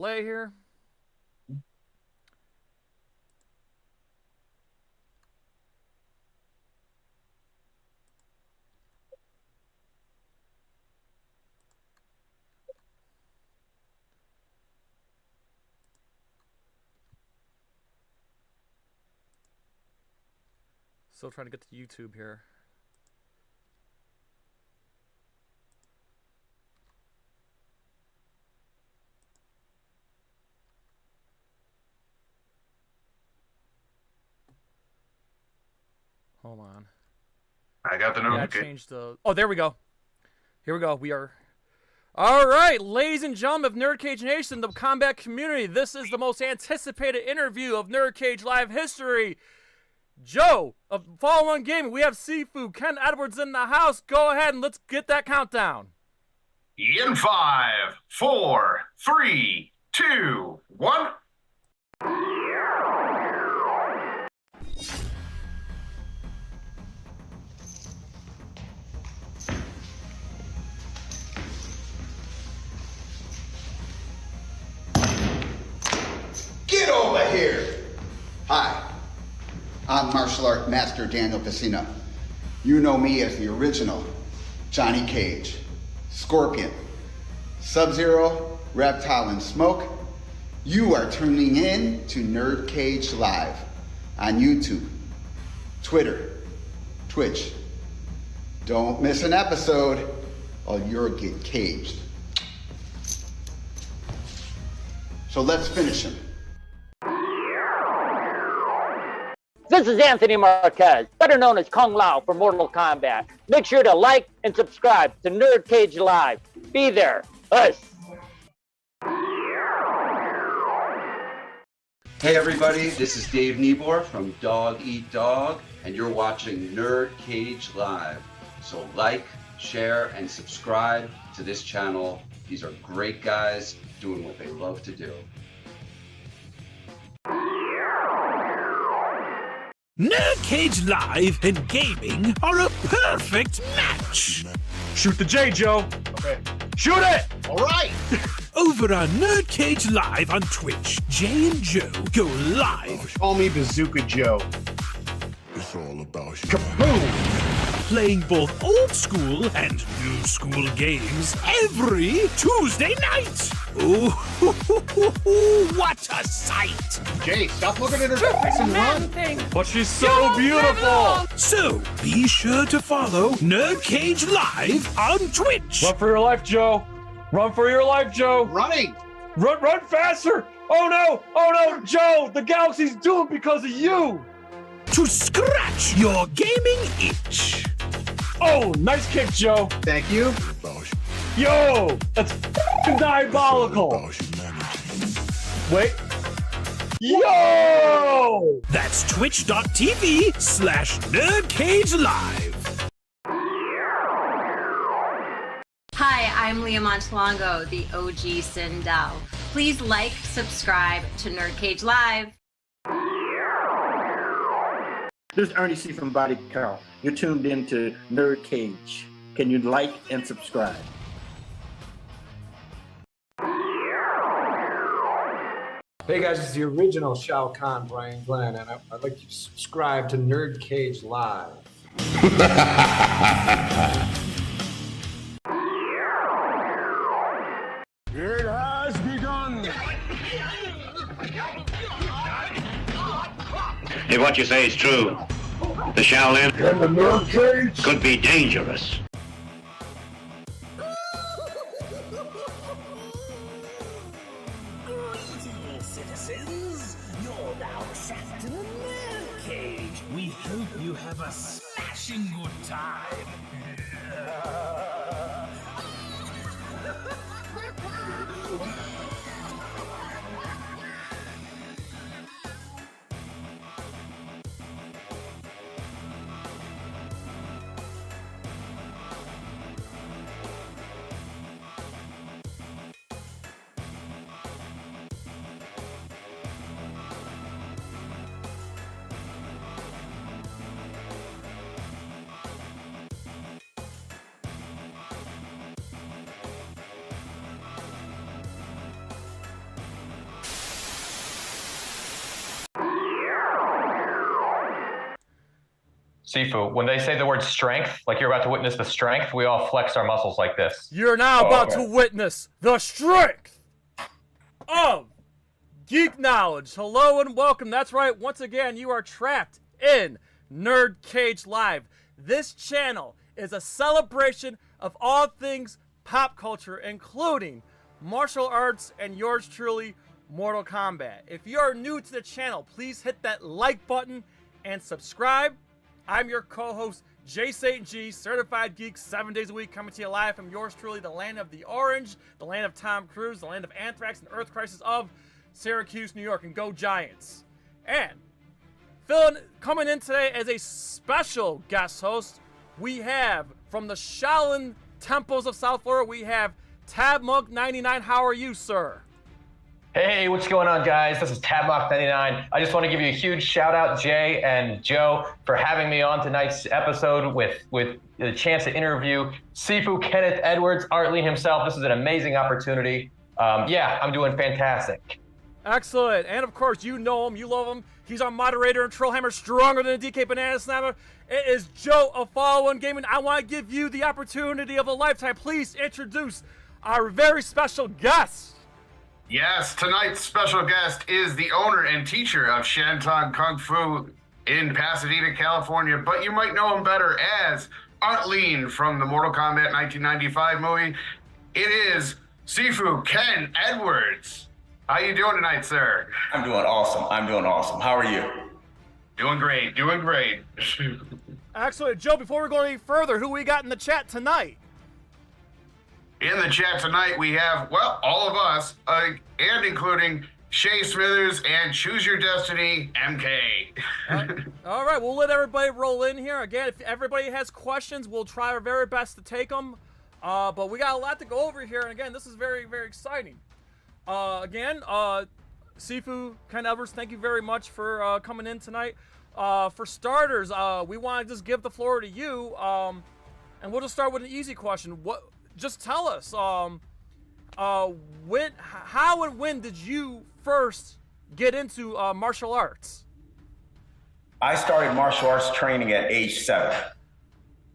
Play here. Still trying to get to YouTube here. Hold on. I got the notification. Yeah, I changed the... Oh, there we go. Here we go. We are... All right, ladies and gentlemen of NerdCage Nation, the combat community, this is the most anticipated interview of NerdCage Live history. Joe of FallenOne Gaming, we have Sifu, Ken Edwards in the house. Go ahead and let's get that countdown. In 5, 4, 3, 2, 1. Get over here! Hi, I'm martial art master Daniel Pacino. You know me as the original Johnny Cage, Scorpion, Sub-Zero, Reptile, and Smoke. You are tuning in to NerdCage Live on YouTube, Twitter, Twitch. Don't miss an episode or you'll get caged. So let's finish him. This is Anthony Marquez, better known as Kung Lao for Mortal Kombat. Make sure to like and subscribe to NerdCage Live. Be there. Us. Hey everybody, this is Dave Niebuhr from Dog Eat Dog, and you're watching NerdCage Live. So like, share, and subscribe to this channel. These are great guys doing what they love to do. NerdCage Live and gaming are a perfect match. Shoot the J, Joe. Okay. Shoot it! All right. Over on NerdCage Live on Twitch, Jay and Joe go live. Call me Bazooka Joe. It's all about you. Kaboom! Playing both old school and new school games every Tuesday night. Ooh, what a sight! Jay, stop looking at her face and run. But she's so beautiful. So be sure to follow NerdCage Live on Twitch. Run for your life, Joe. Run for your life, Joe. Running! Run faster. Oh no, Joe. The galaxy's doomed because of you. To scratch your gaming itch. Oh, nice kick, Joe. Thank you. Yo, that's diabolical. Wait. Yo! That's twitch.tv/NerdCage Live. Hi, I'm Leah Montalongo, the OG Sindel. Please like, subscribe to NerdCage Live. This is Ernie C. from Body Count. You're tuned in to NerdCage. Can you like and subscribe? Hey guys, it's the original Shao Kahn, Brian Glenn, and I'd like you to subscribe to NerdCage Live. It has begun. If what you say is true, the Shaolin And the NerdCage could be dangerous. Greetings, citizens. You're now trapped in a NerdCage. We hope you have a smashing good time. Sifu, when they say the word strength, like you're about to witness the strength, we all flex our muscles like this. You're now about to witness the strength of geek knowledge. Hello and welcome. That's right. Once again, you are trapped in NerdCage Live. This channel is a celebration of all things pop culture, including martial arts and yours truly, Mortal Kombat. If you are new to the channel, please hit that like button and subscribe. I'm your co-host, Jay St. G, certified geek, 7 days a week, coming to you live from yours truly, the land of the orange, the land of Tom Cruise, the land of Anthrax and Earth Crisis of Syracuse, New York, and go Giants. And coming in today as a special guest host, we have from the Shaolin Temples of South Florida, we have TabMonk99. How are you, sir? Hey, what's going on, guys? This is TabMonk99. I just want to give you a huge shout out, Jay and Joe, for having me on tonight's episode with the chance to interview Sifu Kenneth Edwards, Art Lee himself. This is an amazing opportunity. Yeah, I'm doing fantastic. Excellent. And of course, you know him, you love him. He's our moderator and Trollhammer, stronger than a DK Banana Snapper. It is Joe of FallenOne Gaming. I want to give you the opportunity of a lifetime. Please introduce our very special guest. Yes, tonight's special guest is the owner and teacher of Shan Tung Kung Fu in Pasadena, California, but you might know him better as Art Lee from the Mortal Kombat 1995 movie. It is Sifu Ken Edwards. How you doing tonight, sir? I'm doing awesome. How are you? Doing great. Excellent. Joe, before we go any further, who we got in the chat tonight? In the chat tonight, we have, well, all of us, and including Shay Smithers and Choose Your Destiny, MK. All right, we'll let everybody roll in here. Again, if everybody has questions, we'll try our very best to take them. But we got a lot to go over here, and again, this is very, very exciting. Sifu Ken Edwards, thank you very much for coming in tonight. For starters, we want to just give the floor to you, and we'll just start with an easy question. Just tell us, how and when did you first get into martial arts? I started martial arts training at age 7.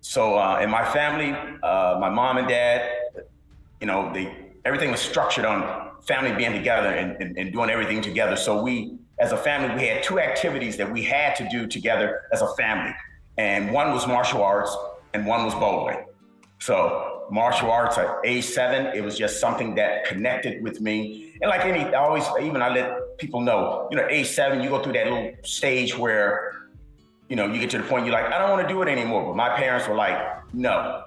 So in my family, my mom and dad, everything was structured on family being together and doing everything together. So we, as a family, we had 2 activities that we had to do together as a family. And one was martial arts and one was bowling. So martial arts at age 7, it was just something that connected with me. And like I let people know, at age 7, you go through that little stage where, you get to the point you're like, I don't want to do it anymore. But my parents were like, no,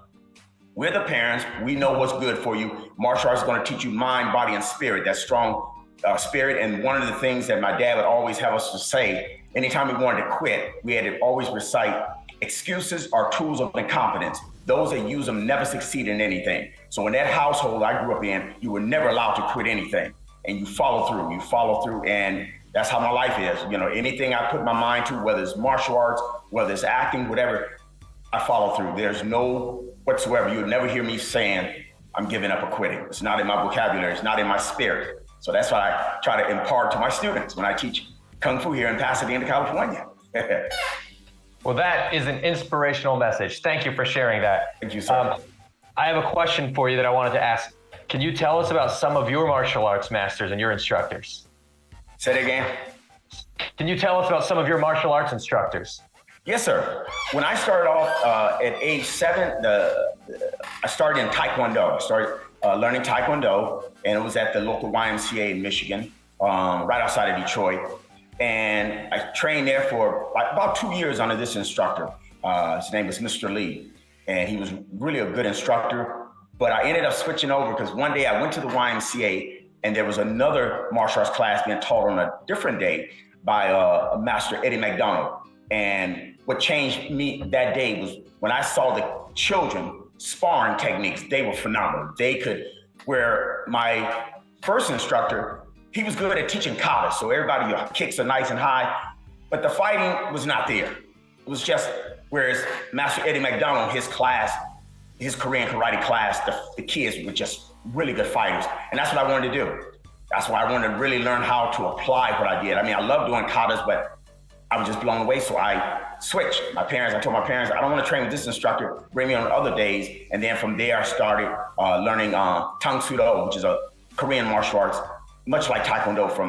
we're the parents. We know what's good for you. Martial arts is going to teach you mind, body, and spirit, that strong spirit. And one of the things that my dad would always have us to say, anytime we wanted to quit, we had to always recite, excuses are tools of incompetence. Those that use them never succeed in anything. So in that household I grew up in, you were never allowed to quit anything. And you follow through. And that's how my life is. Anything I put my mind to, whether it's martial arts, whether it's acting, whatever, I follow through. There's no whatsoever. You'll never hear me saying, I'm giving up or quitting. It's not in my vocabulary. It's not in my spirit. So that's what I try to impart to my students when I teach Kung Fu here in Pasadena, California. Well, that is an inspirational message. Thank you for sharing that. Thank you, sir. I have a question for you that I wanted to ask. Can you tell us about some of your martial arts masters and your instructors? Say it again. Can you tell us about some of your martial arts instructors? Yes, sir. When I started off at age 7, I started in Taekwondo. I started learning Taekwondo, and it was at the local YMCA in Michigan, right outside of Detroit. And I trained there for about 2 years under this instructor. His name was Mr. Lee, and he was really a good instructor. But I ended up switching over because one day I went to the YMCA and there was another martial arts class being taught on a different day by Master Eddie McDonald. And what changed me that day was when I saw the children sparring techniques, they were phenomenal. Where my first instructor, he was good at teaching katas, so everybody, your kicks are nice and high, but the fighting was not there. It was just, whereas Master Eddie McDonald, his class, his Korean karate class, the kids were just really good fighters. And that's what I wanted to do. That's why I wanted to really learn how to apply what I did. I mean, I love doing katas, but I was just blown away. So I switched. I told my parents, I don't want to train with this instructor. Bring me on other days. And then from there, I started learning Tung Sudo, which is a Korean martial arts, much like Taekwondo from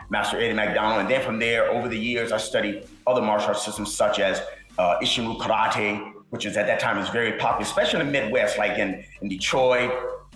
Master Eddie McDonald. And then from there, over the years, I studied other martial arts systems such as Ishinru Karate, which is at that time is very popular, especially in the Midwest, like in Detroit,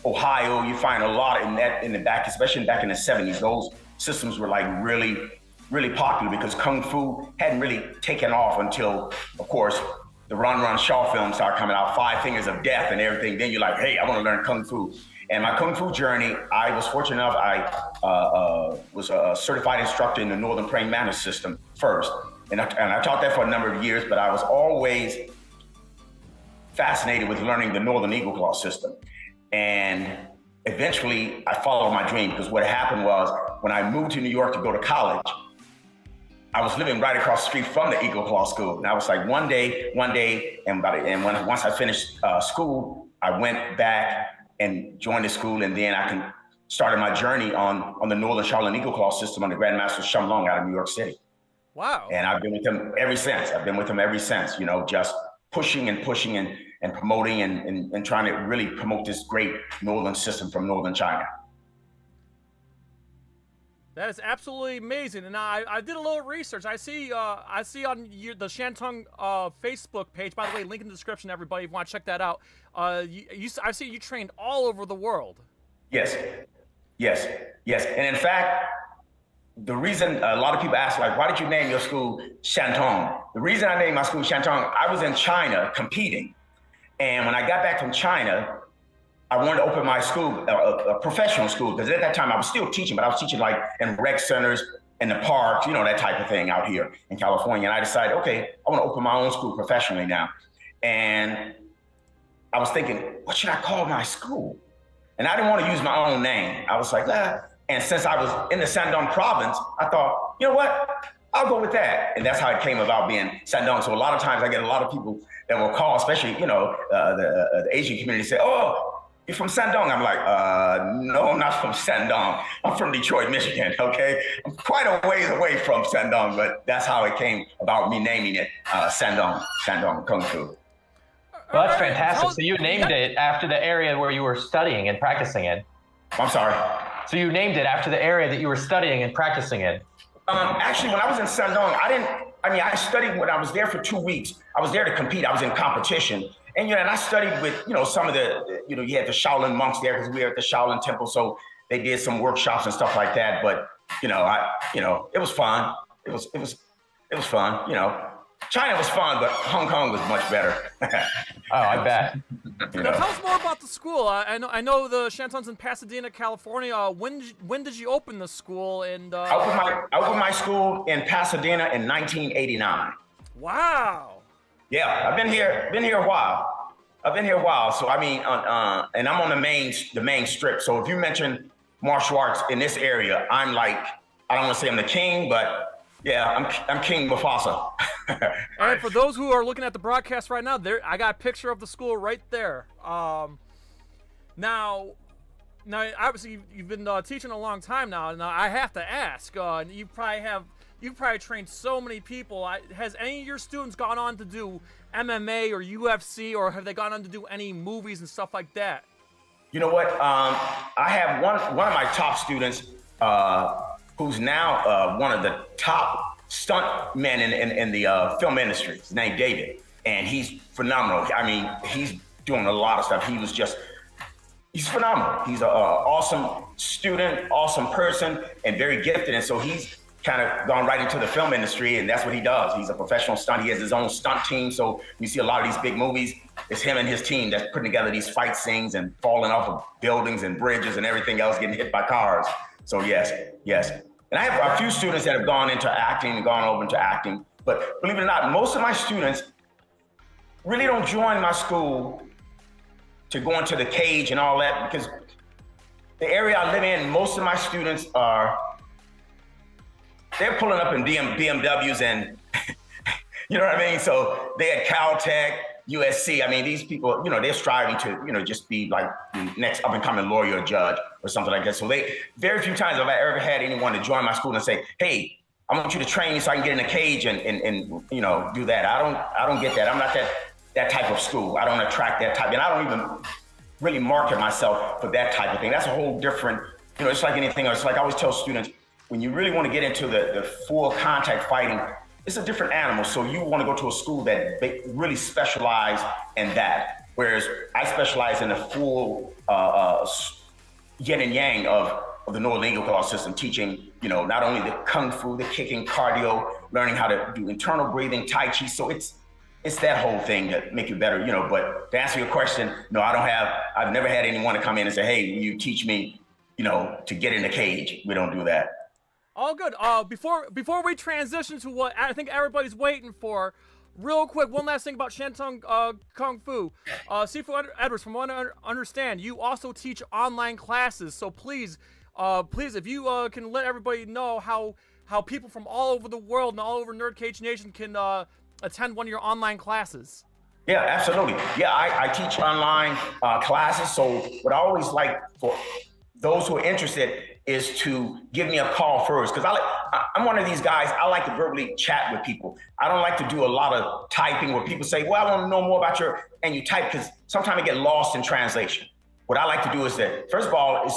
Ohio. You find a lot in the back, especially back in the 70s. Those systems were like really popular because Kung Fu hadn't really taken off until, of course, the Run Shaw films started coming out, Five Fingers of Death and everything. Then you're like, hey, I want to learn Kung Fu. And my Kung Fu journey, I was fortunate enough, I was a certified instructor in the Northern Praying Mantis system first. And I taught that for a number of years, but I was always fascinated with learning the Northern Eagle Claw system. And eventually I followed my dream, because what happened was when I moved to New York to go to college, I was living right across the street from the Eagle Claw School. And I was like, once I finished school, I went back and joined the school, and then I started my journey on the Northern Shaolin Eagle Claw system under Grandmaster Shan Long out of New York City. Wow. And I've been with him ever since. You know, just pushing and promoting and trying to really promote this great Northern system from Northern China. That is absolutely amazing. And I did a little research. I see on the Shan Tung Facebook page, by the way, link in the description, everybody, if you want to check that out. I see you trained all over the world. Yes. And in fact, the reason a lot of people ask, like, why did you name your school Shan Tung? The reason I named my school Shan Tung, I was in China competing. And when I got back from China, I wanted to open my school, a professional school, because at that time I was still teaching, but I was teaching like in rec centers, in the parks, you know, that type of thing out here in California. And I decided, okay, I want to open my own school professionally now. And I was thinking, what should I call my school? And I didn't want to use my own name. I was like, And since I was in the Shandong province, I thought, you know what? I'll go with that. And that's how it came about being Shandong. So a lot of times I get a lot of people that will call, especially, you know, the Asian community, say, oh, you're from Shandong? I'm like, no, I'm not from Shandong. I'm from Detroit, Michigan, okay? I'm quite a ways away from Shandong, but that's how it came about me naming it Shandong Kung Fu. Well, that's fantastic. So you named it after the area where you were studying and practicing in. I'm sorry? So you named it after the area that you were studying and practicing in. Actually, when I was in Shandong, I studied when I was there for 2 weeks. I was there to compete. I was in competition. And, you know, and I studied with, you know, some of the, you know, you had the Shaolin monks there because we were at the Shaolin temple. So they did some workshops and stuff like that. But, you know, it was fun. It was fun. You know, China was fun, but Hong Kong was much better. Oh, I bet. Now, tell us more about the school. I know the Shan Tung's in Pasadena, California. When did you open the school? And I opened my school in Pasadena in 1989. Wow. Yeah, I've been here a while. So I mean, and I'm on the main strip. So if you mention martial arts in this area, I'm like, I don't want to say I'm the king, but yeah, I'm King Mufasa. And for those who are looking at the broadcast right now, I got a picture of the school right there. Now, obviously you've been teaching a long time now. Now I have to ask. You've probably trained so many people. Has any of your students gone on to do MMA or UFC, or have they gone on to do any movies and stuff like that? You know what? I have one of my top students who's now one of the top stunt men in the film industry. His name's David, and he's phenomenal. I mean, he's doing a lot of stuff. He's phenomenal. He's an awesome student, awesome person, and very gifted. And so he's kind of gone right into the film industry, and that's what he does. He's a professional stunt. He has his own stunt team. So you see a lot of these big tomovies, it's him and his team that's putting together these fight scenes and falling off of buildings and bridges and everything else, getting hit by cars. So yes. And I have a few students that have gone over into acting, but believe it or not, most of my students really don't join my school to go into the cage and all that, because the area I live in, most of my students they're pulling up in BMWs and, you know what I mean? So they at Caltech, USC. I mean, these people, you know, they're striving to, you know, just be like the next up and coming lawyer or judge or something like that. So very few times have I ever had anyone to join my school and say, hey, I want you to train me so I can get in a cage and you know, do that. I don't get that. I'm not that type of school. I don't attract that type, and I don't even really market myself for that type of thing. That's a whole different, you know, it's like anything else. It's like I always tell students, when you really want to get into the full contact fighting, it's a different animal. So you want to go to a school that really specialize in that. Whereas I specialize in the full yin and yang of the neurolingual system, teaching, you know, not only the kung fu, the kicking, cardio, learning how to do internal breathing, tai chi. So it's that whole thing that make you better, you know. But to answer your question, no, I've never had anyone to come in and say, hey, will you teach me, you know, to get in the cage? We don't do that. All good. Before we transition to what I think everybody's waiting for, real quick, one last thing about Shan Tung Kung Fu. Sifu Edwards, from what I understand, you also teach online classes. So please, if you can let everybody know how people from all over the world and all over NerdCage Nation can attend one of your online classes. Yeah, absolutely. Yeah, I teach online classes. So what I always like for those who are interested is to give me a call first, because I'm one of these guys, I like to verbally chat with people. I don't like to do a lot of typing where people say, well, I want to know more about and you type, because sometimes I get lost in translation. What I like to do is that, first of all, is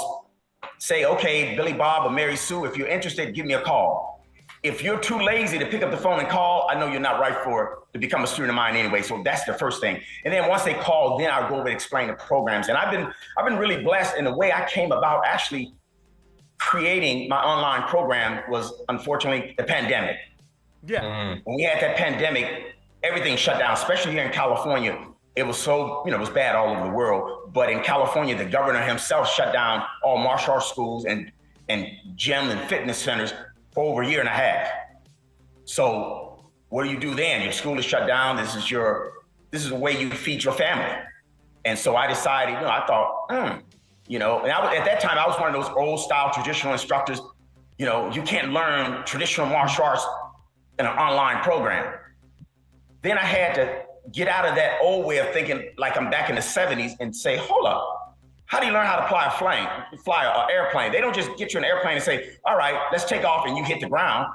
say, okay, Billy Bob or Mary Sue, if you're interested, give me a call. If you're too lazy to pick up the phone and call, I know you're not right to become a student of mine anyway. So that's the first thing. And then once they call, then I'll go over and explain the programs. And I've been really blessed in the way I came about actually creating my online program was, unfortunately, the pandemic. Yeah. When we had that pandemic, everything shut down, especially here in California. It was so, you know, it was bad all over the world. But in California, the governor himself shut down all martial arts schools and gym and fitness centers for over a year and a half. So what do you do then? Your school is shut down. This is the way you feed your family. And so I decided, you know, I thought, you know, and at that time, I was one of those old style traditional instructors. You know, you can't learn traditional martial arts in an online program. Then I had to get out of that old way of thinking like I'm back in the 70s and say, hold up, how do you learn how to fly an airplane? They don't just get you in an airplane and say, all right, let's take off and you hit the ground.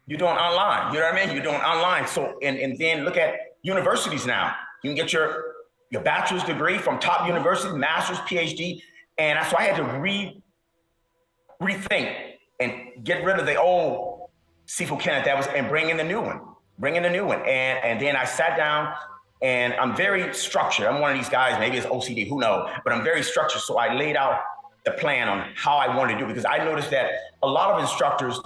You're doing online, you know what I mean? You're doing online. So, and then look at universities now. You can get your bachelor's degree from top universities, master's, PhD. And so I had to rethink and get rid of the old Sifu Kenneth and bring in the new one. And then I sat down, and I'm very structured. I'm one of these guys, maybe it's OCD, who knows, but I'm very structured. So I laid out the plan on how I wanted to do, because I noticed that a lot of instructors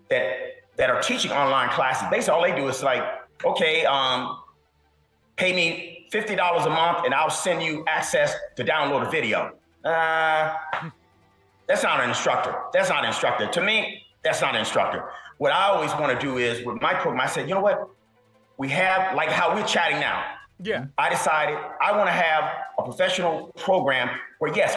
that are teaching online classes, basically all they do is like, okay, pay me $50 a month and I'll send you access to download a video. That's not an instructor. To me, that's not an instructor. What I always want to do is, with my program, I said, you know what? We have, like how we're chatting now. Yeah. I decided I want to have a professional program where, yes,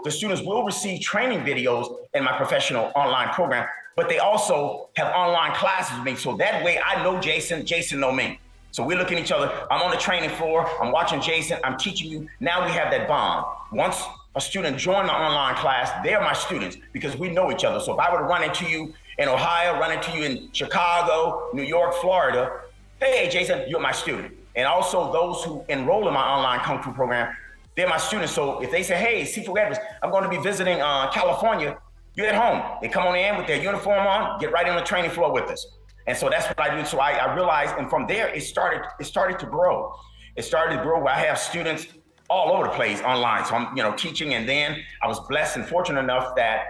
the students will receive training videos in my professional online program, but they also have online classes with me. So that way I know Jason know me. So we're looking at each other. I'm on the training floor. I'm watching Jason. I'm teaching you. Now we have that bond. Once a student joins my online class, they're my students because we know each other. So if I were to run into you in Ohio, run into you in Chicago, New York, Florida, hey, Jason, you're my student. And also those who enroll in my online Kung Fu program, they're my students. So if they say, hey, Sifu Edwards, I'm going to be visiting California, you're at home. They come on in with their uniform on, get right on the training floor with us. And so that's what I do. So I realized, and from there, it started to grow. It started to grow where I have students all over the place online. So I'm, teaching. And then I was blessed and fortunate enough that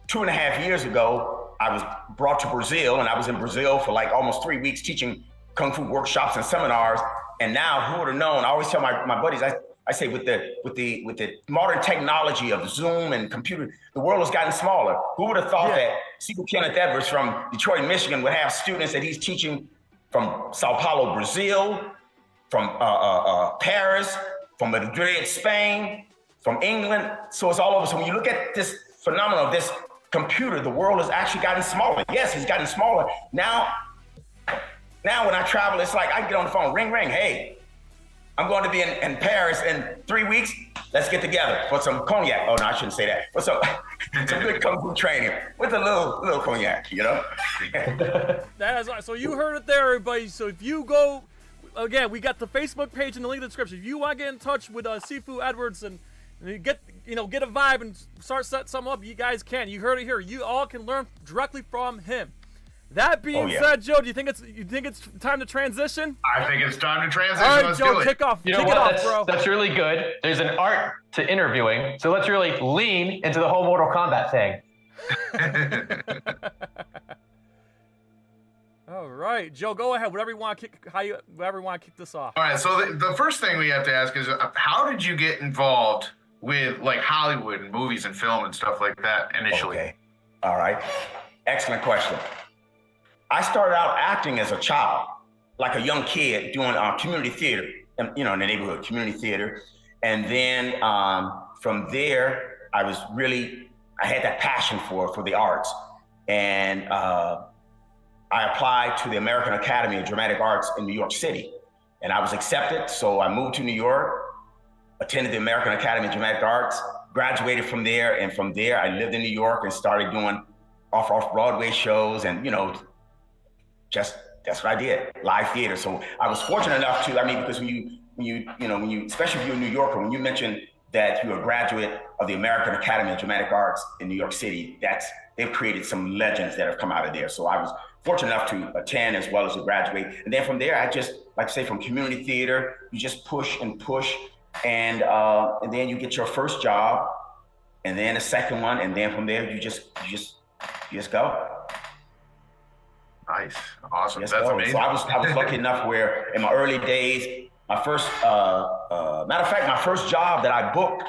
2.5 years ago, I was brought to Brazil, and I was in Brazil for like almost 3 weeks teaching Kung Fu workshops and seminars. And now, who would have known? I always tell my buddies, I say with the modern technology of Zoom and computer, the world has gotten smaller. Who would have thought that Sifu Kenneth Edwards from Detroit, Michigan would have students that he's teaching from Sao Paulo, Brazil, from Paris, from Madrid, Spain, from England. So it's all over. So when you look at this phenomenon of this computer, the world has actually gotten smaller. Yes, it's gotten smaller. Now when I travel, it's like I get on the phone, ring, hey, I'm going to be in Paris in 3 weeks. Let's get together for some cognac. Oh, no, I shouldn't say that. For some good Kung Fu training with a little cognac, That is so you heard it there, everybody. So if you go, again, we got the Facebook page in the link in the description. If you want to get in touch with Sifu Edwards and get a vibe and start setting something up, you guys can. You heard it here. You all can learn directly from him. That being said, Joe, do you think it's time to transition? I think it's time to transition. All right, Let's Joe, do it. kick off. You know kick what? it off, bro. That's really good. There's an art to interviewing, so let's really lean into the whole Mortal Kombat thing. All right, Joe, go ahead. Whatever you want to kick this off. All right, so the first thing we have to ask is, how did you get involved with like Hollywood and movies and film and stuff like that initially? Okay. All right. Excellent question. I started out acting as a child, like a young kid doing community theater, in the neighborhood community theater. And then from there, I had that passion for the arts. And I applied to the American Academy of Dramatic Arts in New York City. And I was accepted, so I moved to New York, attended the American Academy of Dramatic Arts, graduated from there. And from there, I lived in New York and started doing off-Broadway shows and, that's what I did, live theater. So I was fortunate enough to, because when you, especially if you're a New Yorker, when you mention that you're a graduate of the American Academy of Dramatic Arts in New York City, they've created some legends that have come out of there. So I was fortunate enough to attend as well as to graduate. And then from there, I just, like I say, from community theater, you just push and push. And then you get your first job and then a second one. And then from there, you just go. Nice. Awesome. Yes, That's amazing. So I was lucky enough where in my early days, my first, matter of fact, my first job that I booked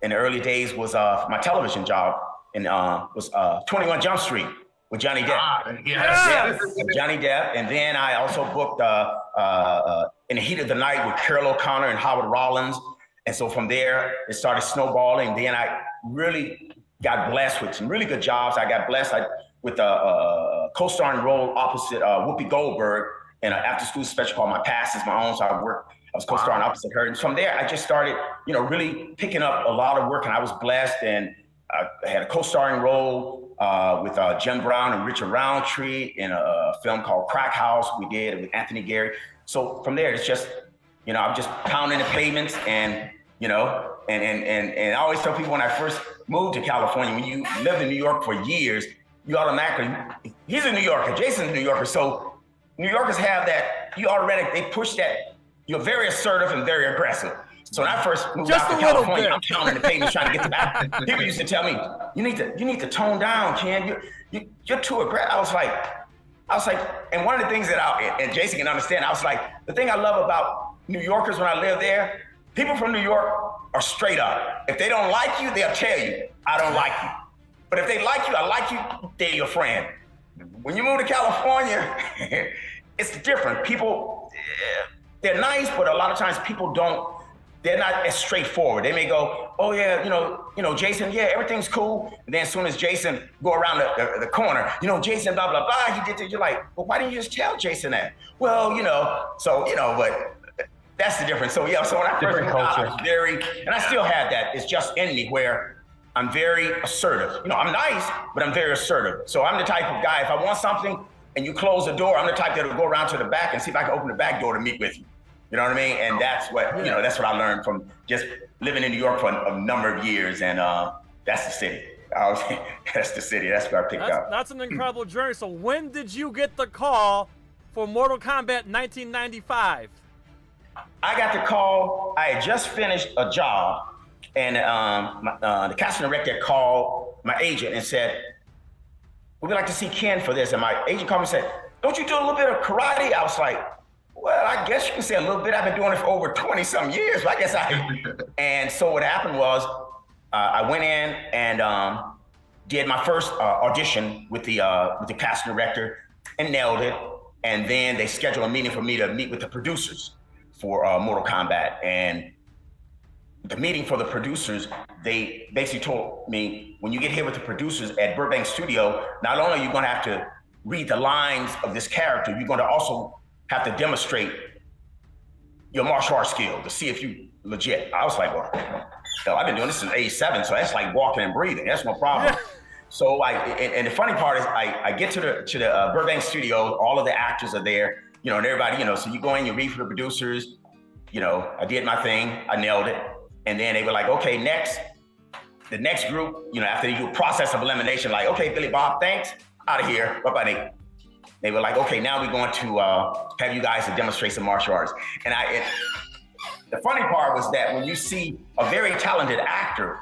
in the early days was my television job and was 21 Jump Street with Johnny Depp. Yes. Johnny Depp. And then I also booked In the Heat of the Night with Carol O'Connor and Howard Rollins. And so from there, it started snowballing. Then I really got blessed with some really good jobs. I got blessed with a co-starring role opposite Whoopi Goldberg in an after-school special called My Past Is My Own. So I was co-starring opposite her. And from there, I just started, really picking up a lot of work. And I was blessed. And I had a co-starring role with Jim Brown and Richard Roundtree in a film called Crack House. We did with Anthony Gary. So from there, it's just, I'm just pounding the pavements and, and I always tell people when I first moved to California, when you lived in New York for years, you automatically, he's a New Yorker, Jason's a New Yorker. So New Yorkers have that, they push that, you're very assertive and very aggressive. So when I first moved out to California, I'm pounding the pavement trying to get to that. People used to tell me, you need to tone down, Ken. You're too aggressive. I was like, and one of the things that and Jason can understand, I was like, the thing I love about New Yorkers when I live there, people from New York are straight up. If they don't like you, they'll tell you, I don't like you. But if they like you, I like you, they're your friend. When you move to California, it's different. People, they're nice, but a lot of times people they're not as straightforward. They may go, oh yeah, Jason, yeah, everything's cool. And then as soon as Jason go around the corner, Jason, blah, blah, blah, he did this. You're like, well, why didn't you just tell Jason that? Well, but that's the difference. So yeah, so when I first moved out, I was and I still have that. It's just in me where I'm very assertive. I'm nice, but I'm very assertive. So I'm the type of guy, if I want something and you close the door, I'm the type that will go around to the back and see if I can open the back door to meet with you. You know what I mean? And that's what, that's what I learned from just living in New York for a number of years. And that's the city. That's the city. That's where I picked up. That's an incredible journey. So when did you get the call for Mortal Kombat 1995? I got the call. I had just finished a job. And the casting director called my agent and said, we'd like to see Ken for this. And my agent called me and said, don't you do a little bit of karate? I was like, well, I guess you can say a little bit. I've been doing it for over 20-some years. But I guess And so what happened was I went in and did my first audition with the casting director and nailed it. And then they scheduled a meeting for me to meet with the producers for Mortal Kombat. And the meeting for the producers, they basically told me, when you get here with the producers at Burbank Studio, not only are you going to have to read the lines of this character, you're going to also have to demonstrate your martial arts skill to see if you legit. I was like, well, I've been doing this since age 7, so that's like walking and breathing. That's no problem. So and the funny part is I get to the Burbank studio, all of the actors are there, you know, and everybody, you know, so you go in, you read for the producers, you know, I did my thing, I nailed it. And then they were like, okay, the next group, you know, after they do a process of elimination, like, okay, Billy Bob, thanks, out of here, bye-bye. They were like, okay, now we're going to have you guys to demonstrate some martial arts. And the funny part was that when you see a very talented actor,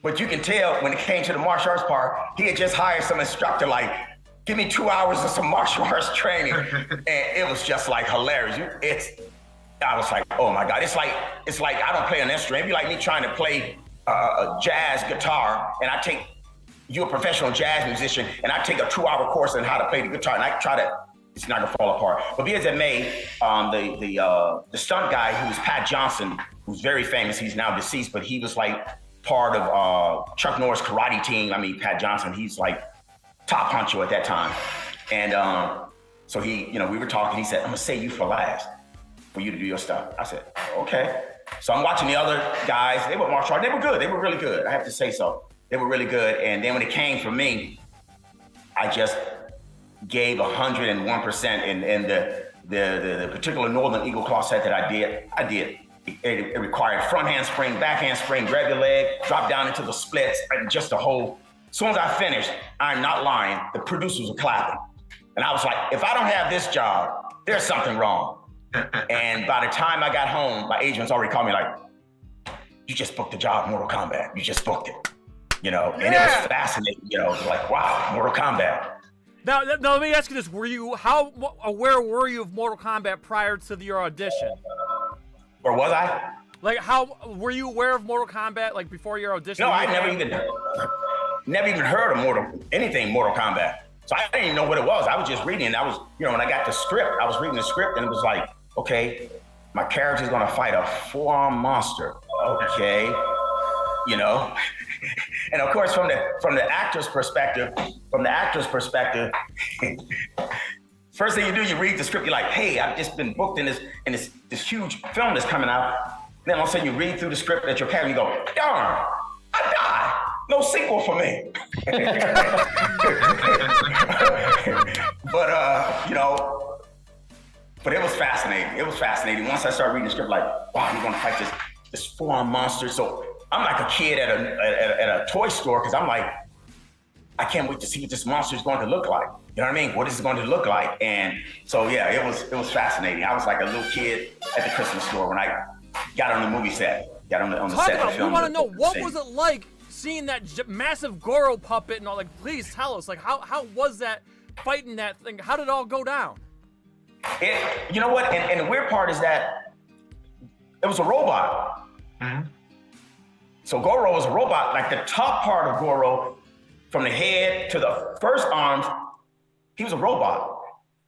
but you can tell when it came to the martial arts part, he had just hired some instructor, like, give me 2 hours of some martial arts training. And it was just like hilarious. I was like, oh my God. It's like I don't play an instrument. It'd be like me trying to play a jazz guitar, and you're a professional jazz musician, and I take a 2-hour course on how to play the guitar, and I try to, it's not gonna fall apart. But be as it may, the stunt guy who was Pat Johnson, who's very famous, he's now deceased, but he was like part of Chuck Norris karate team. I mean, Pat Johnson, he's like top honcho at that time. And so he, you know, we were talking, he said, I'm gonna save you for last, for you to do your stuff. I said, okay. So I'm watching the other guys, they were martial arts, they were good, they were really good, I have to say so. They were really good. And then when it came for me, I just gave 101% in the particular Northern Eagle Claw set that I did. It required front handspring, back handspring, grab your leg, drop down into the splits, and just the whole. As soon as I finished, I'm not lying, the producers were clapping. And I was like, if I don't have this job, there's something wrong. And by the time I got home, my agents already called me like, you just booked the job, Mortal Kombat. You just booked it. You know, and it was fascinating, you know, like, wow, Mortal Kombat. Now, let me ask you this. How aware were you of Mortal Kombat prior to your audition? Or was I? Like, how were you aware of Mortal Kombat, like, before your audition? No, I never even heard of Mortal Kombat. So I didn't even know what it was. I was just reading, and I was, you know, when I got the script, I was reading the script, and it was like, okay, my character's gonna fight a four-arm monster. Okay, you know. And of course, from the actor's perspective, first thing you do, you read the script. You're like, hey, I've just been booked in this huge film that's coming out. Then all of a sudden, you read through the script at your character. You go, darn, I died. No sequel for me. But you know, but it was fascinating. It was fascinating. Once I started reading the script, like, wow, you're gonna fight this four-arm monster. So I'm like a kid at a toy store, because I'm like, I can't wait to see what this monster is going to look like. You know what I mean? What is it going to look like? And so, yeah, it was fascinating. I was like a little kid at the Christmas store when I got on the movie set, got on the set of the film. We want to know, what was it like seeing that massive Goro puppet and all? Like, please tell us, like, how was that fighting that thing? How did it all go down? You know what? And the weird part is that it was a robot. Mm-hmm. So Goro was a robot. Like the top part of Goro, from the head to the first arms, he was a robot.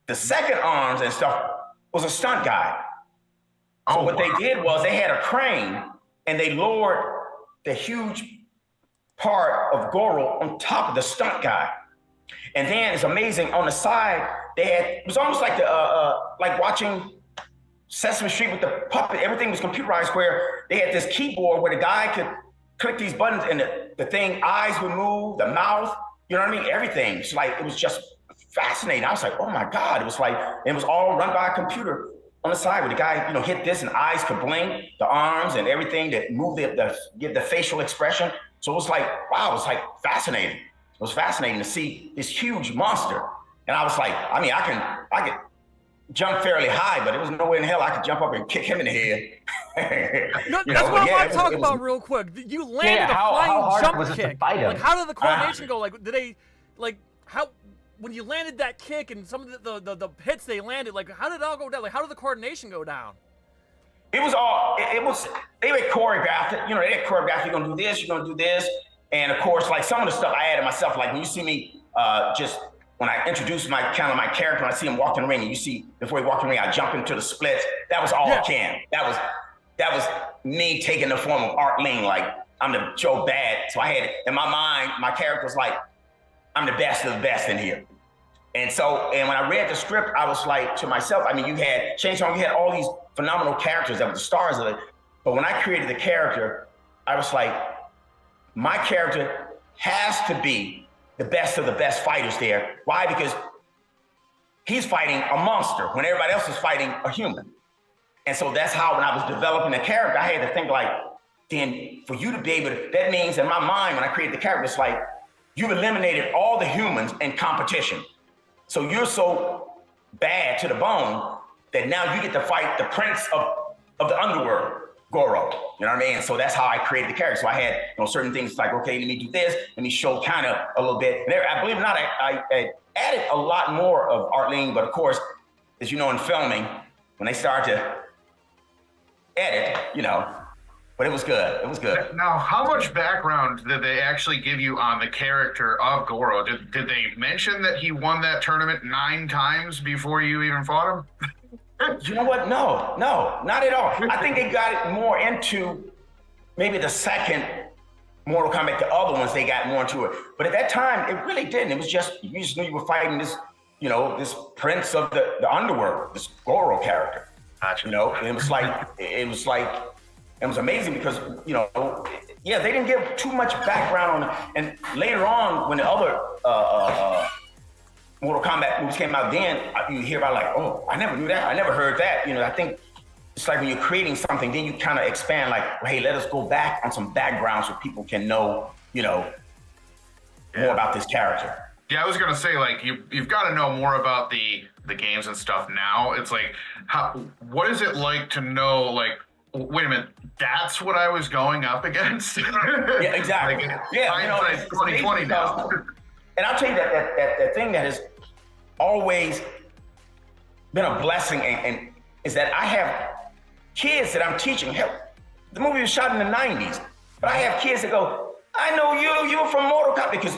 The second arms and stuff was a stunt guy. So what they did was they had a crane and they lowered the huge part of Goro on top of the stunt guy. And then it's amazing, on the side, it was almost like like watching Sesame Street with the puppet. Everything was computerized, where they had this keyboard where the guy could click these buttons and the thing, eyes would move, the mouth, you know what I mean? Everything. It's like, it was just fascinating. I was like, oh my God. It was like, it was all run by a computer on the side where the guy, you know, hit this and eyes could blink, the arms and everything that moved, give the facial expression. So it was like, wow, it was like fascinating. It was fascinating to see this huge monster. And I was like, I mean, I could jump fairly high, but there was no way in hell I could jump up and kick him in the head. No, that's what I want to talk about real quick. You landed a flying jump kick. Like, how did the coordination go? Like, did they, like, how, when you landed that kick and some of the hits they landed, like, how did it all go down? Like, how did the coordination go down? It was all, they had choreographed it. You know, they had choreographed, you're gonna do this, you're gonna do this. And of course, like, some of the stuff I added myself, like when you see me just, when I introduce my character, and I see him walk in the ring, and you see, before he walked in the ring, I jump into the splits. That was all Ken. That was me taking the form of Art Ling, like, I'm the Joe Bad. So I had, in my mind, my character was like, I'm the best of the best in here. And so, and when I read the script, I was like to myself, I mean, you had Shang Tsung, you had all these phenomenal characters that were the stars of it. But when I created the character, I was like, my character has to be the best of the best fighters there. Why? Because he's fighting a monster when everybody else is fighting a human. And so that's how, when I was developing the character, I had to think like, then for you to be able to, that means in my mind, when I created the character, it's like, you've eliminated all the humans in competition. So you're so bad to the bone that now you get to fight the prince of the underworld, Goro. You know what I mean? So that's how I created the character. So I had, you know, certain things like, okay, let me do this, let me show kind of a little bit. And there, I believe it or not, I added a lot more of Art Lean, but of course, as you know, in filming, when they start to edit, you know, but it was good. It was good. Now, how much background did they actually give you on the character of Goro? Did they mention that he won that tournament 9 times before you even fought him? You know what? No, not at all. I think they got it more into maybe the second Mortal Kombat. The other ones, they got more into it. But at that time, it really didn't. It was just, you just knew you were fighting this, you know, this prince of the underworld, this Goro character. Gotcha. You know, and it was amazing because, you know, yeah, they didn't give too much background on it. And later on, when the other Mortal Kombat movies came out, then you hear about like, oh, I never knew that. I never heard that. You know, I think it's like when you're creating something, then you kind of expand like, well, hey, let us go back on some background so people can know, you know, more about this character. Yeah, I was gonna say, like, you've got to know more about the games and stuff now. It's like, what is it like to know, like, wait a minute, that's what I was going up against? Yeah, exactly. Like, yeah, you know, it's 2020 now. And I'll tell you that thing that has always been a blessing and is that I have kids that I'm teaching. Hell, the movie was shot in the 90s, but I have kids that go, I know you're from Mortal Kombat, because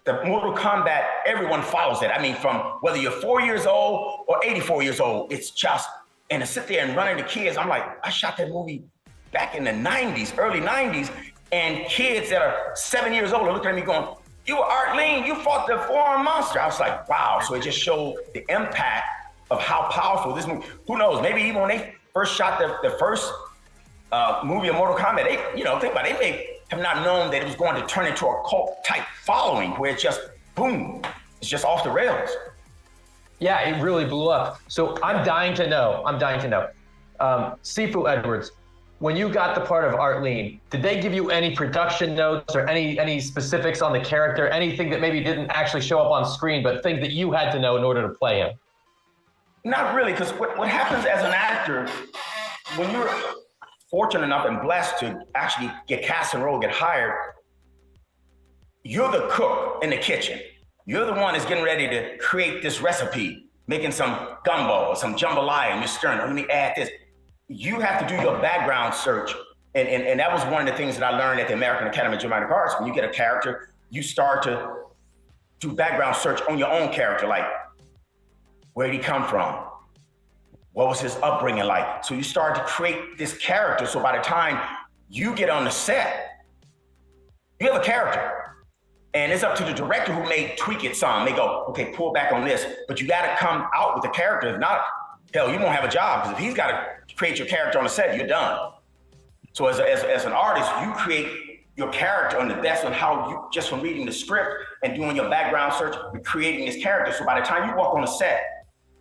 the Mortal Kombat, everyone follows it. I mean, from whether you're 4 years old or 84 years old, it's just, and to sit there and run into kids, I'm like, I shot that movie back in the 90s, early 90s, and kids that are 7 years old are looking at me going, you were Art Lean, you fought the forearm monster. I was like, wow. So it just showed the impact of how powerful this movie, who knows, maybe even when they first shot the first movie of Mortal Kombat, they, you know, think about it, they may have not known that it was going to turn into a cult type following where it's just, boom, it's just off the rails. Yeah, it really blew up. So I'm dying to know, Sifu Edwards, when you got the part of Art Lean, did they give you any production notes or any specifics on the character, anything that maybe didn't actually show up on screen, but things that you had to know in order to play him? Not really, because what happens as an actor, when you're fortunate enough and blessed to actually get cast and role, get hired, you're the cook in the kitchen. You're the one that's getting ready to create this recipe, making some gumbo or some jambalaya, and you're stirring, let me add this. You have to do your background search. And that was one of the things that I learned at the American Academy of Dramatic Arts. When you get a character, you start to do background search on your own character, like, where did he come from? What was his upbringing like? So you start to create this character. So by the time you get on the set, you have a character. And it's up to the director who may tweak it some. They go, okay, pull back on this, but you gotta come out with the character. If not, hell, you won't have a job, because if he's gotta create your character on the set, you're done. So as an artist, you create your character on the best on how you, just from reading the script and doing your background search, you're creating this character. So by the time you walk on the set,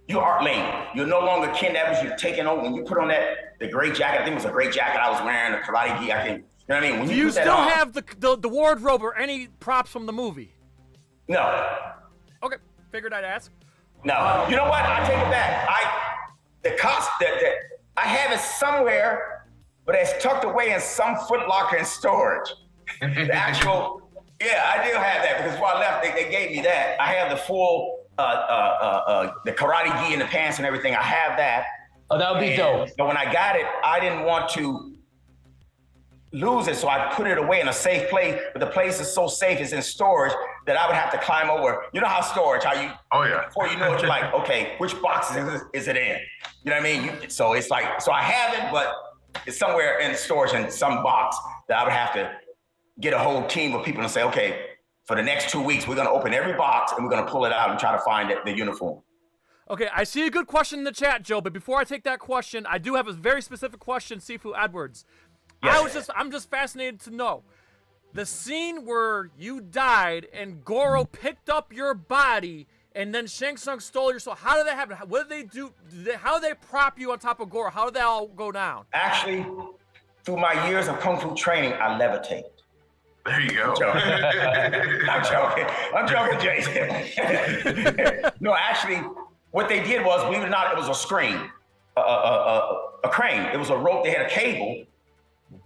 you're Art Lean. You're no longer Ken Evans. You're taking over. When you put on the gray jacket, I think it was a gray jacket I was wearing, the karate gi, I think. You know what I mean? When Do you put that still on, have the wardrobe or any props from the movie? No. Okay, figured I'd ask. No. You know what? I take it back. I have it somewhere, but it's tucked away in some Foot Locker in storage. The actual, yeah, I do have that, because before I left, they gave me that. I have the full, the karate gi and the pants and everything. I have that. Oh, that would be dope. But when I got it, I didn't want to lose it, so I put it away in a safe place. But the place is so safe, it's in storage, that I would have to climb over. You know how storage, how you, oh yeah, before you know it, you're like, okay, which box is it in? You know what I mean? So it's like, so I have it, but it's somewhere in storage in some box that I would have to get a whole team of people and say, okay, for the next 2 weeks, we're gonna open every box and we're gonna pull it out and try to find the uniform. Okay, I see a good question in the chat, Joe, but before I take that question, I do have a very specific question, Sifu Edwards. Yes. I'm just fascinated to know. the scene where you died and Goro picked up your body and then Shang Tsung stole your soul. How did that happen? What did they do? How did they prop you on top of Goro? How did that all go down? Actually, through my years of Kung Fu training, I levitated. There you go. I'm joking, Jay. No, actually, what they did was, believe it or not, it was a screen, a crane. It was a rope. They had a cable,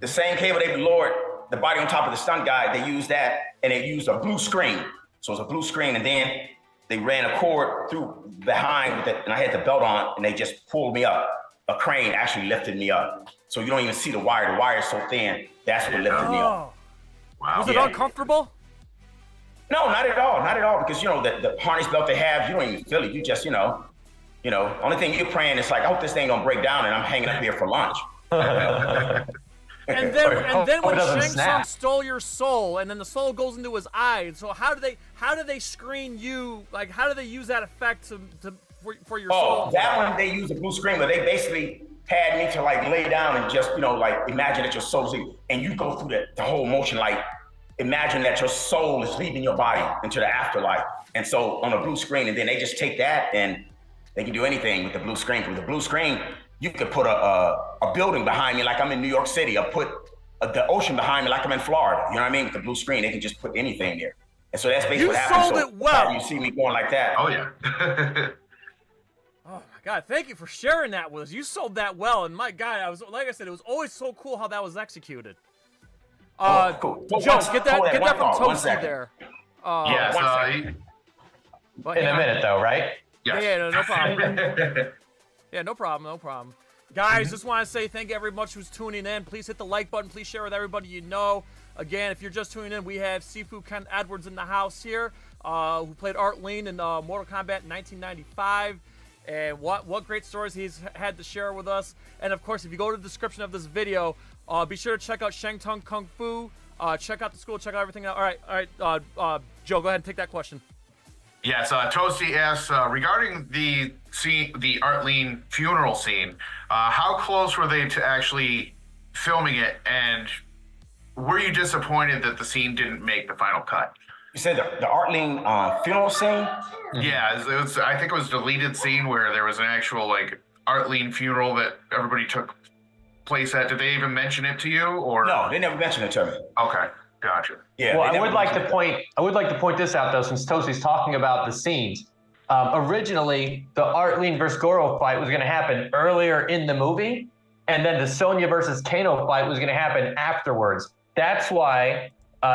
the same cable they lowered the body on top of the stunt guy. They used that, and they used a blue screen. So it was a blue screen, and then they ran a cord through behind with it, and I had the belt on, and they just pulled me up. A crane actually lifted me up. So you don't even see the wire. The wire is so thin. That's what lifted me up. Wow. Was it uncomfortable? No, not at all. Not at all. Because, you know, the harness belt they have, you don't even feel it. You just, only thing you're praying is like, I hope this thing don't break down and I'm hanging up here for lunch. And then when Shang Tsung stole your soul, and then the soul goes into his eye. So how do they screen you? Like, how do they use that effect for your soul? Oh, that one they use a blue screen, but they basically had me to like lay down and just, imagine that your soul's leaving, and you go through the whole motion, like imagine that your soul is leaving your body into the afterlife. And so on a blue screen, and then they just take that and they can do anything with the blue screen. With the blue screen, you could put a building behind me like I'm in New York City, or put the ocean behind me like I'm in Florida. You know what I mean? With the blue screen, they can just put anything there. And so that's basically what happens. You sold it well. You see me going like that. Oh, yeah. Oh my God! Thank you for sharing that with us. You sold that well, and my God, like I said, it was always so cool how that was executed. Cool. Joe, get that from Toasty there. In a minute, though, right? Yes. Yeah, no problem. Yeah, no problem. Guys, just want to say thank you every much who's tuning in. Please hit the like button. Please share with everybody you know. Again, if you're just tuning in, we have Sifu Ken Edwards in the house here, who played Art Lean in Mortal Kombat in 1995. And what great stories he's had to share with us. And of course, if you go to the description of this video, be sure to check out Shan Tung Kung Fu. Check out the school. Check out everything. All right. Joe, go ahead and take that question. Yes, Toasty asks, regarding the Art Lean funeral scene, how close were they to actually filming it, and were you disappointed that the scene didn't make the final cut? You said the Art Lean funeral scene? Yeah, I think it was a deleted scene where there was an actual Art Lean funeral that everybody took place at. Did they even mention it to you, or no? They never mentioned it to me. Okay, gotcha. Yeah. Well, I would like to point this out though, since Toasty's talking about the scenes. Originally, the Art Lean versus Goro fight was going to happen earlier in the movie, and then the Sonya versus Kano fight was going to happen afterwards. That's why.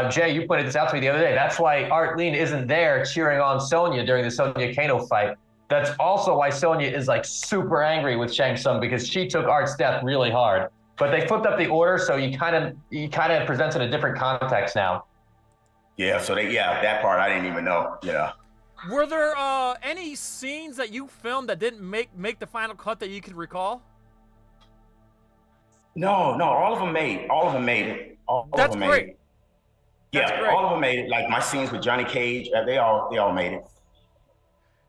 Jay, you pointed this out to me the other day. That's why Art Lean isn't there cheering on Sonya during the Sonya Kano fight. That's also why Sonya is super angry with Shang Tsung, because she took Art's death really hard. But they flipped up the order, so you kind of presents in a different context now. Yeah. So that part I didn't even know. Yeah. Were there any scenes that you filmed that didn't make the final cut that you can recall? No. All of them made it. All That's of them great. made it. Yeah, all of them made it. Like my scenes with Johnny Cage, they all made it.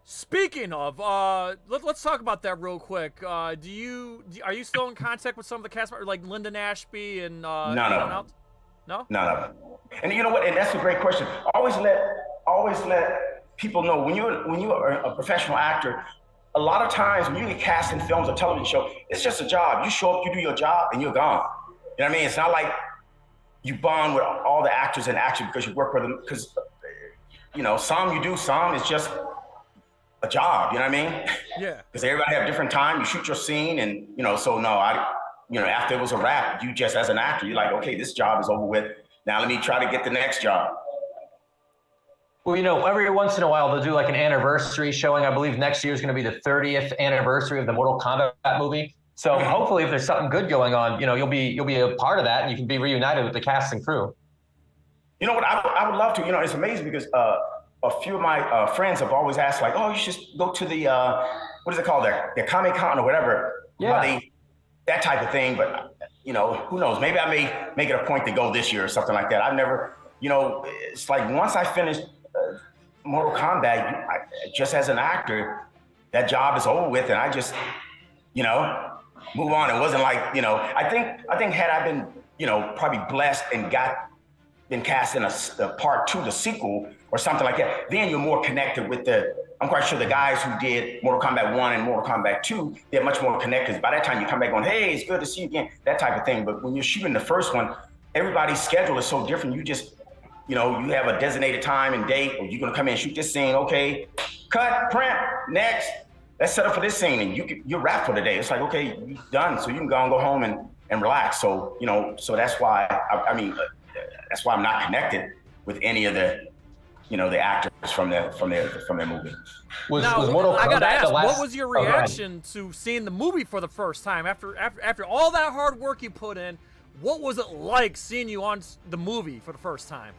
Speaking of, let's talk about that real quick. Are you still in contact with some of the cast members, like Lyndon Ashby and None of them. No? None of them. And you know what? And that's a great question. Always let people know when you're a professional actor. A lot of times when you get cast in films or television show, it's just a job. You show up, you do your job, and you're gone. You know what I mean? It's not like you bond with all the actors and actors because you work with them. Because some you do, some is just a job. You know what I mean? Yeah. Because everybody have different time. You shoot your scene, and so no, after it was a wrap, you just as an actor, you're like, okay, this job is over with. Now let me try to get the next job. Well, every once in a while they'll do an anniversary showing. I believe next year is going to be the 30th anniversary of the Mortal Kombat movie. So hopefully, if there's something good going on, you'll be a part of that, and you can be reunited with the cast and crew. You know what? I would love to. It's amazing because a few of my friends have always asked, oh, you should go to the what is it called there? The Comic-Con or whatever. Yeah. That type of thing. But who knows? Maybe I may make it a point to go this year or something like that. I've never. It's like once I finished Mortal Kombat, just as an actor, that job is over with, and I just, move on. It wasn't like, I think had I been, probably blessed and got been cast in a part 2, the sequel, or something like that, then you're more connected with I'm quite sure the guys who did Mortal Kombat 1 and Mortal Kombat 2, they're much more connected. By that time, you come back going, hey, it's good to see you again, that type of thing. But when you're shooting the first one, everybody's schedule is so different. You just, you have a designated time and date, or you're going to come in and shoot this scene. Okay, cut, print, next. Let's set up for this scene, and you're wrapped for the day. It's like, okay, you're done. So you can go and go home and relax. So, so that's why, that's why I'm not connected with any of the, the actors from their movie. Was Mortal Kombat I gotta ask, the last... what was your reaction to seeing the movie for the first time after all that hard work you put in? What was it like seeing you on the movie for the first time?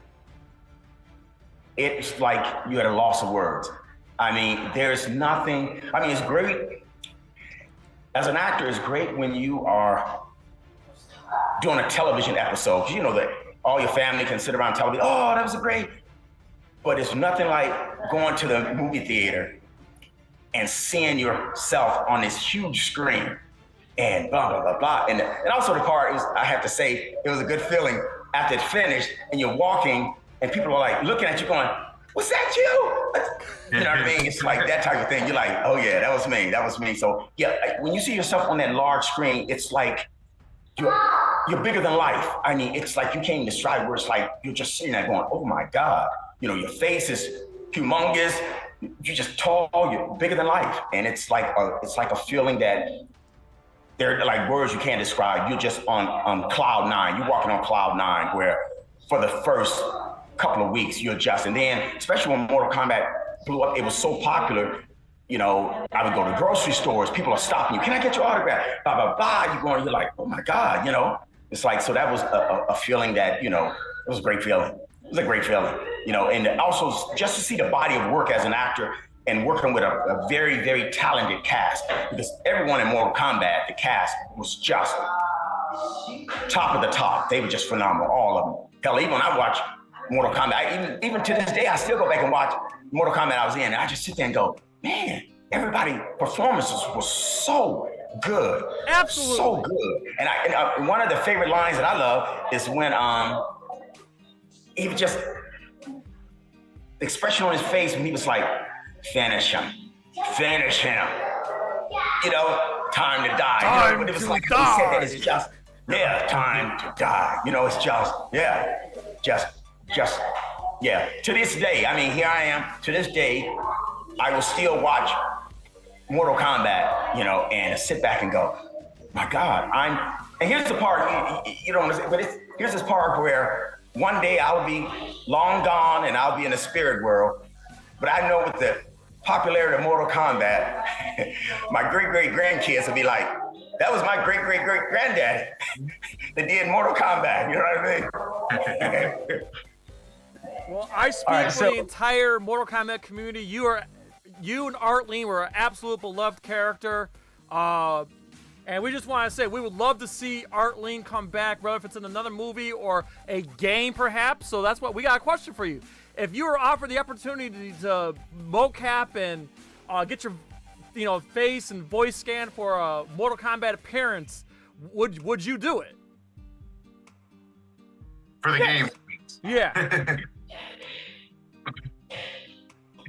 It's like you had a loss of words. There's nothing. It's great. As an actor, it's great when you are doing a television episode. You know that all your family can sit around television. Oh, that was great. But it's nothing like going to the movie theater and seeing yourself on this huge screen and blah, blah, blah, blah. And also the part is, I have to say, it was a good feeling after it finished and you're walking and people are like looking at you going, was that you? You know what I mean? It's like that type of thing. You're like, oh yeah, that was me. That was me. So yeah, when you see yourself on that large screen, it's like you're bigger than life. It's like you can't even describe where it's like you're just sitting there going, oh my God. Your face is humongous. You're just tall. You're bigger than life, and it's like a feeling that they're like words you can't describe. You're just on cloud 9. You're walking on cloud 9, where for the first couple of weeks you're just, and then especially when Mortal Kombat blew up, it was so popular. I would go to grocery stores. People are stopping you. Can I get your autograph? Blah blah blah. You're like, oh my God. It's like, so that was a feeling that it was a great feeling. It was a great feeling. And also just to see the body of work as an actor and working with a very, very talented cast, because everyone in Mortal Kombat, the cast was just top of the top. They were just phenomenal, all of them. Hell, even when I watch Mortal Kombat, even to this day, I still go back and watch Mortal Kombat I was in, and I just sit there and go, man, everybody's performances was so good. Absolutely. So good. And one of the favorite lines that I love is when he was just, the expression on his face when he was like, finish him. Time to die. Time but it was to like, die. he said that it's just, time to die. It's just, to this day, here I am, to this day, I will still watch Mortal Kombat, and sit back and go, my God, and here's the part, you don't understand, but here's this part where one day I'll be long gone and I'll be in the spirit world, but I know with the popularity of Mortal Kombat, my great-great-grandkids will be like, that was my great-great-great-granddaddy that did Mortal Kombat, you know what I mean? Well, I speak for the entire Mortal Kombat community. You and Arlene were an absolute beloved character. And we just want to say we would love to see Arlene come back, whether if it's in another movie or a game, perhaps. So that's what we got a question for you. If you were offered the opportunity to mocap and get your, face and voice scan for a Mortal Kombat appearance, would you do it? For the game. Yeah.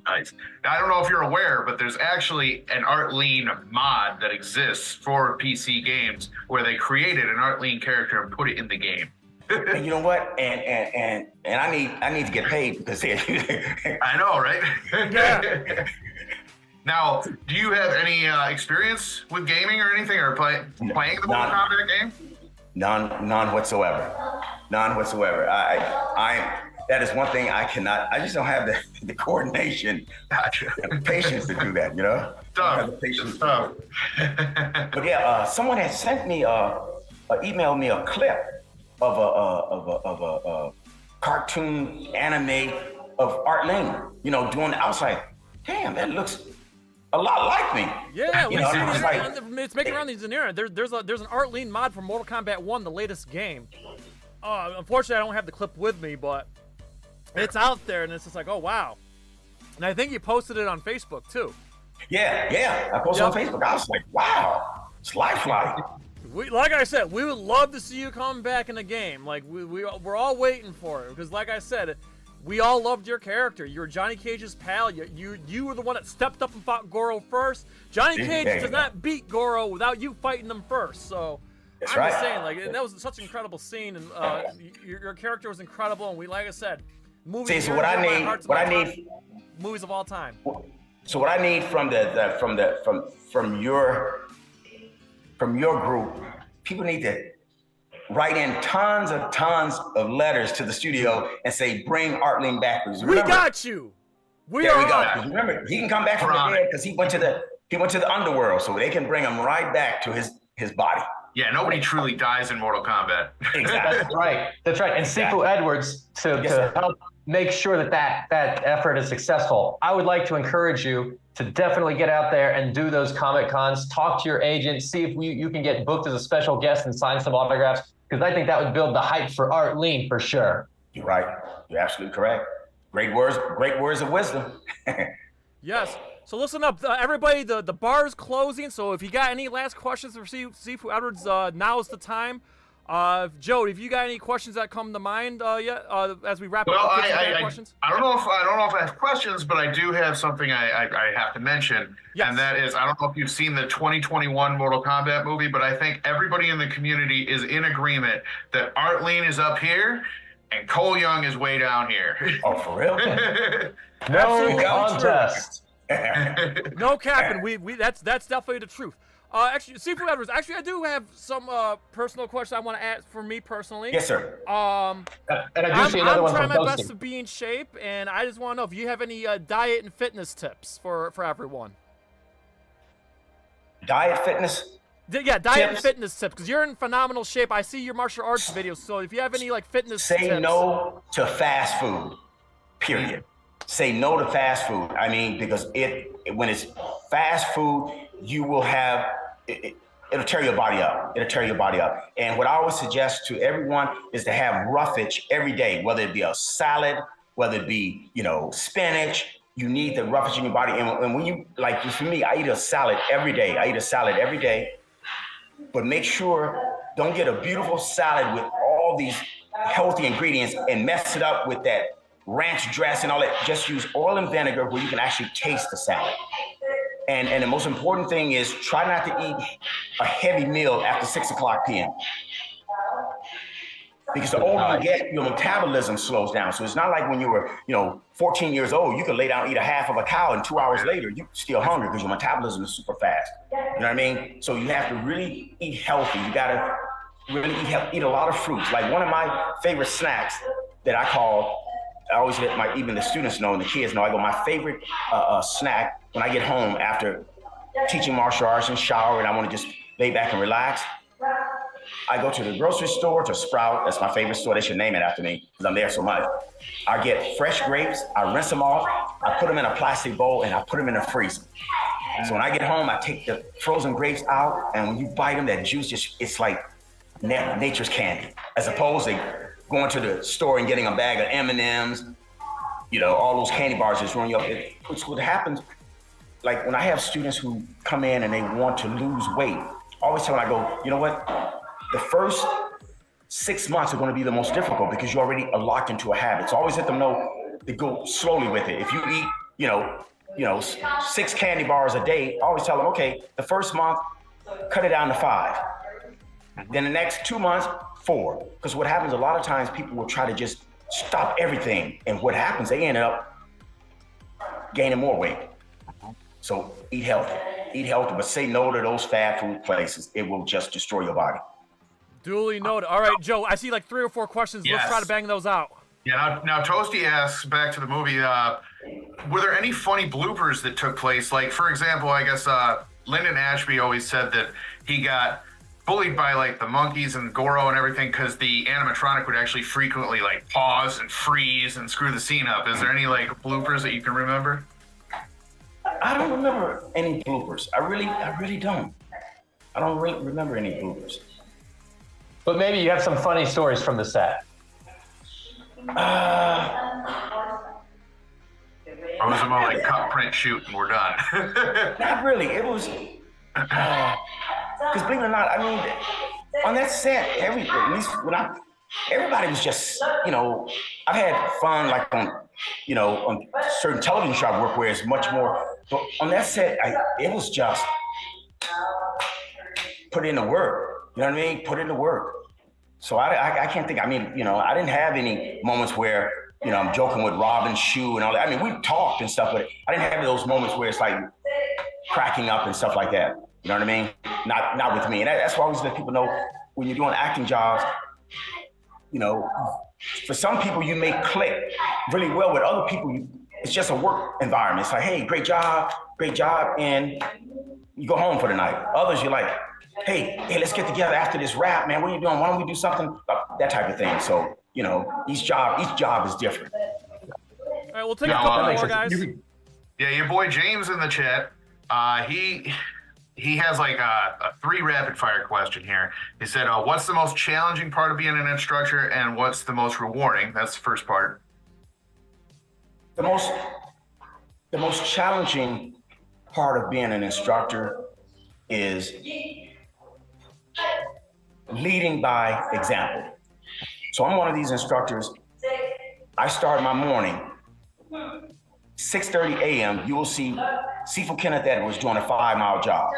Nice. Now, I don't know if you're aware, but there's actually an Arlene mod that exists for PC games where they created an Arlene character and put it in the game. And you know what? And I need to get paid because I know, right? Yeah. Now, do you have any experience with gaming or anything, or playing the Mortal Kombat game? None whatsoever. None whatsoever. That is one thing I cannot. I just don't have the coordination, the patience to do that. Tough. But yeah, someone had sent me emailed me a clip of a cartoon anime of Arlene. Doing. I was like, damn, that looks a lot like me. Yeah, it's making around these internet. There's an Arlene mod for Mortal Kombat 1, the latest game. Unfortunately, I don't have the clip with me, but it's out there, and it's just like, oh wow. And I think you posted it on Facebook too. Yeah, I posted on Facebook. I was like, wow, it's lifelike. Like I said, we would love to see you come back in the game. Like we're all waiting for it because, like I said, we all loved your character. You were Johnny Cage's pal. You were the one that stepped up and fought Goro first. Johnny Cage does not beat Goro without you fighting him first. So I'm just saying, like, that was such an incredible scene, and your character was incredible. And like I said, movies. See, so what I need, movies of all time. So what I need from your group, people need to write in tons of letters to the studio and say, bring Artleen back. We got you. We are. Remember, he can come back from the dead because he went to the underworld, so they can bring him right back to his body. Yeah, nobody truly dies in Mortal Kombat. Exactly. That's right. That's right. And Sifu Edwards, to help make sure that effort is successful, I would like to encourage you to definitely get out there and do those Comic Cons. Talk to your agent. See if you can get booked as a special guest and sign some autographs, because I think that would build the hype for Artleen for sure. You're right. You're absolutely correct. Great words of wisdom. Yes. So listen up, everybody. The bar is closing. So if you got any last questions for Sifu Edwards, now is the time. Joe, have you got any questions that come to mind yet? As we wrap up. Questions? I don't know if I have questions, but I do have something I have to mention, and that is, I don't know if you've seen the 2021 Mortal Kombat movie, but I think everybody in the community is in agreement that Artleen is up here and Cole Young is way down here. Oh, for real? No contest. No capping. That's definitely the truth. Actually, Sifu Edwards. Actually, I do have some personal questions I want to ask for me personally. Yes, sir. And I do see another one from I'm trying my best to be in shape, and I just want to know if you have any diet and fitness tips for everyone. Diet, fitness? Yeah, diet and fitness tips, because you're in phenomenal shape. I see your martial arts videos, so if you have any fitness tips. Say no to fast food, period. Say no to fast food. I mean, because when it's fast food, you will have, it'll tear your body up. It'll tear your body up. And what I always suggest to everyone is to have roughage every day, whether it be a salad, whether it be, spinach. You need the roughage in your body. And when you, like for me, I eat a salad every day. But make sure, don't get a beautiful salad with all these healthy ingredients and mess it up with that ranch dressing and all that. Just use oil and vinegar where you can actually taste the salad. And the most important thing is try not to eat a heavy meal after 6 o'clock p.m. Because the older you get, your metabolism slows down. So it's not like when you were, 14 years old, you could lay down and eat a half of a cow, and 2 hours later, you're still hungry because your metabolism is super fast. You know what I mean? So you have to really eat healthy. You got to really eat a lot of fruits. Like one of my favorite snacks that I always let even the students know and the kids know, my favorite snack when I get home after teaching martial arts and shower and I want to just lay back and relax, I go to the grocery store, to Sprout. That's my favorite store. They should name it after me because I'm there so much. I get fresh grapes. I rinse them off. I put them in a plastic bowl and I put them in the freezer. So when I get home, I take the frozen grapes out, and when you bite them, that juice it's like nature's candy, as opposed to going to the store and getting a bag of M&Ms, all those candy bars just run you up. It's what happens. Like when I have students who come in and they want to lose weight, I always tell them, I go, you know what? The first 6 months are going to be the most difficult because you already are locked into a habit. So I always let them know to go slowly with it. If you eat, 6 candy bars a day, I always tell them, okay, the first month, cut it down to 5. Then the next 2 months, 4. Because what happens a lot of times, people will try to just stop everything. And what happens, they end up gaining more weight. So eat healthy, but say no to those fast food places. It will just destroy your body. Duly noted. All right, Joe, I see 3 or 4 questions. Yes. Let's try to bang those out. Yeah, now Toasty asks, back to the movie, were there any funny bloopers that took place? Like, for example, I guess Lyndon Ashby always said that he got bullied by the monkeys and Goro and everything because the animatronic would actually frequently pause and freeze and screw the scene up. Is there any bloopers that you can remember? I don't remember any bloopers. I really don't. I don't really remember any bloopers. But maybe you have some funny stories from the set. Or was it more cut, print, shoot, and we're done? Not really. It was Because believe it or not, I mean, on that set, at least everybody was just, you know, I've had fun like on certain television shows I work where it's much more, but on that set, it was just put in the work. You know what I mean? Put in the work. So I can't think, I mean, you know, I didn't have any moments where, you know, I'm joking with Robin's shoe and all that. I mean, we talked and stuff, but I didn't have those moments where it's like cracking up and stuff like that. You know what I mean? Not with me. And that's why I always let people know when you're doing acting jobs, you know, for some people you may click really well with other people. It's just a work environment. It's like, hey, great job, and you go home for the night. Others, you're like, hey, let's get together after this rap, man. What are you doing? Why don't we do something? That type of thing. So, you know, each job is different. All right, we'll take a couple more, guys. Yeah, your boy James in the chat. He has like a 3 rapid fire question here. He said, what's the most challenging part of being an instructor and what's the most rewarding? That's the first part. The most challenging part of being an instructor is leading by example. So I'm one of these instructors. I start my morning 6:30 a.m. You will see Sifu Kenneth Edwards doing a 5-mile jog.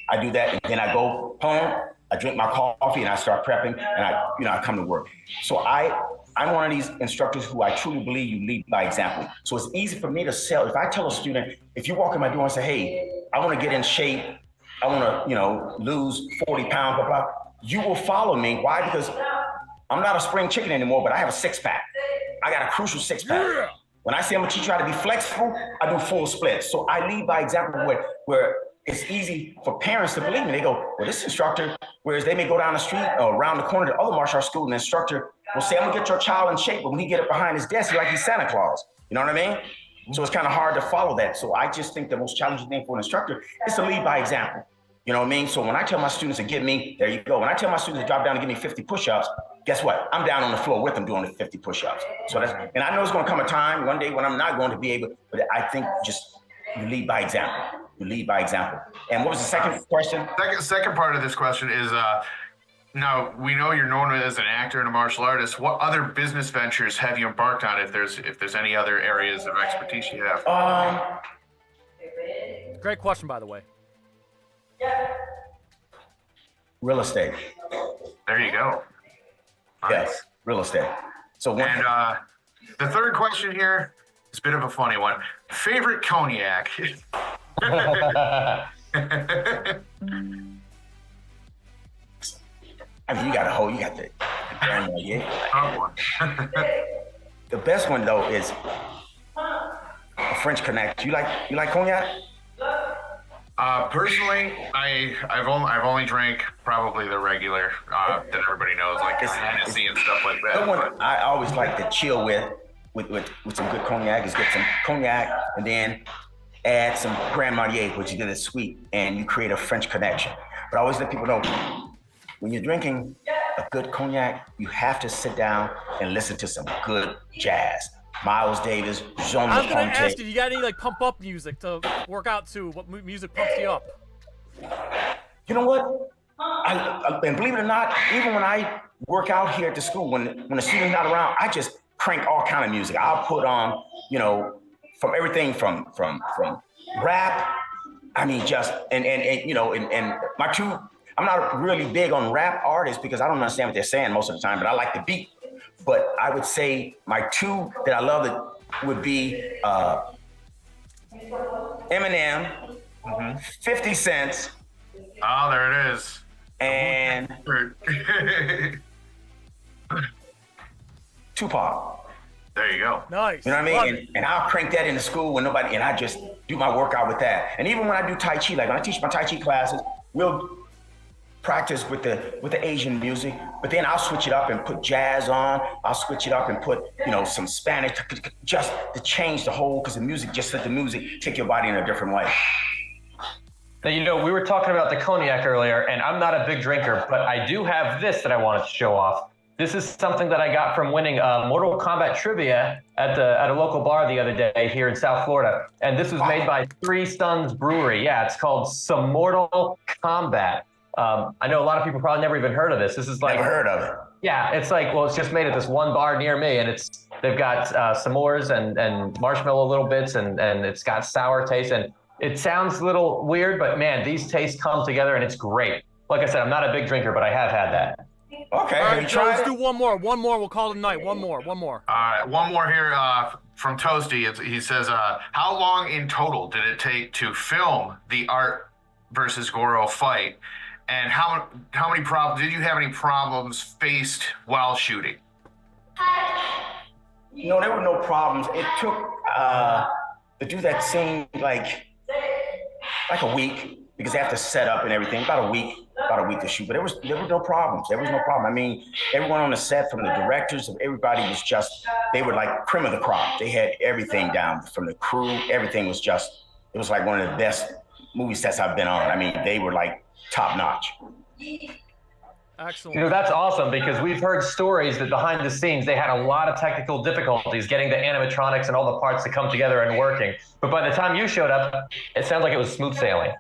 I do that, and then I go home, I drink my coffee, and I start prepping, and I come to work. So I'm one of these instructors who I truly believe you lead by example. So it's easy for me to sell. If I tell a student, if you walk in my door and say, hey, I want to get in shape, I want to, you know, lose 40 pounds, blah, blah, you will follow me. Why? Because I'm not a spring chicken anymore, but I have a 6-pack. I got a crucial 6-pack. Yeah. When I say I'm gonna teach you how to be flexible, I do full splits. So I lead by example where it's easy for parents to believe me. They go, well, this instructor, whereas they may go down the street or around the corner to other martial arts school, and the instructor will say, I'm gonna get your child in shape, but when he get it behind his desk, he's like he's Santa Claus. You know what I mean? So it's kind of hard to follow that. So I just think the most challenging thing for an instructor is to lead by example. You know what I mean? So when I tell my students to give me, there you go. When I tell my students to drop down and give me 50 push-ups, guess what? I'm down on the floor with them doing the 50 push-ups. So and I know it's gonna come a time one day when I'm not going to be able, but I think just you lead by example. You lead by example. And what was the second question? Second part of this question is, now we know you're known as an actor and a martial artist. What other business ventures have you embarked on? If there's any other areas of expertise you have? Great question, by the way. Real estate. There you go. Nice. Yes, real estate. So the third question here is a bit of a funny one. Favorite cognac? I mean, you got the Grand Marnier. The best one though is a French Connect. You like cognac? Personally, I've only drank probably the regular that everybody knows, like Hennessy and stuff like that. The one I always like to chill with some good cognac is get some cognac and then add some Grand Marnier, which is sweet, and you create a French connection. But I always let people know, when you're drinking a good cognac, you have to sit down and listen to some good jazz. Miles Davis, Jean I was gonna ask you got any like pump up music to work out to? What music pumps you up? You know what? And believe it or not, even when I work out here at the school, when the student's not around, I just crank all kind of music. I'll put on, you know, from everything from rap. I mean, just and you know, and my two. I'm not really big on rap artists because I don't understand what they're saying most of the time, but I like the beat. But I would say my two that I love would be Eminem, 50 Cent. Oh, there it is. And Tupac. There you go. Nice. You know what I mean? And I'll crank that in the school when nobody, and I just do my workout with that. And even when I do Tai Chi, like when I teach my Tai Chi classes, we'll practice with the Asian music, but then I'll switch it up and put jazz on. I'll switch it up and put, you know, some Spanish, just to change the whole, because the music, just let the music take your body in a different way. Now, you know, we were talking about the cognac earlier, and I'm not a big drinker, but I do have this that I wanted to show off. This is something that I got from winning Mortal Kombat trivia at a local bar the other day here in South Florida. And this was made by Three Sons Brewery. Yeah, it's called Some Mortal Combat. I know a lot of people probably never even heard of this. This is like Never heard of it. Yeah, it's like, well, it's just made at this one bar near me, and they've got s'mores and marshmallow little bits, and it's got sour taste, and it sounds a little weird, but man, these tastes come together, and it's great. Like I said, I'm not a big drinker, but I have had that. Okay. All right, Joe, let's do one more. One more. We'll call it a night. One more. All right, one more here from Toasty. He says, how long in total did it take to film the Art versus Goro fight? And how many problems, did you have any problems faced while shooting? No, there were no problems. It took, to do that scene like a week, because they have to set up and everything, about a week to shoot. But there was no problems. There was no problem. I mean, everyone on the set, from the directors, everybody was just, they were like cream of the crop. They had everything down, from the crew. Everything was just, it was like one of the best movie sets I've been on. I mean, they were like top notch. Excellent. You know, that's awesome, because we've heard stories that behind the scenes, they had a lot of technical difficulties getting the animatronics and all the parts to come together and working. But by the time you showed up, it sounds like it was smooth sailing.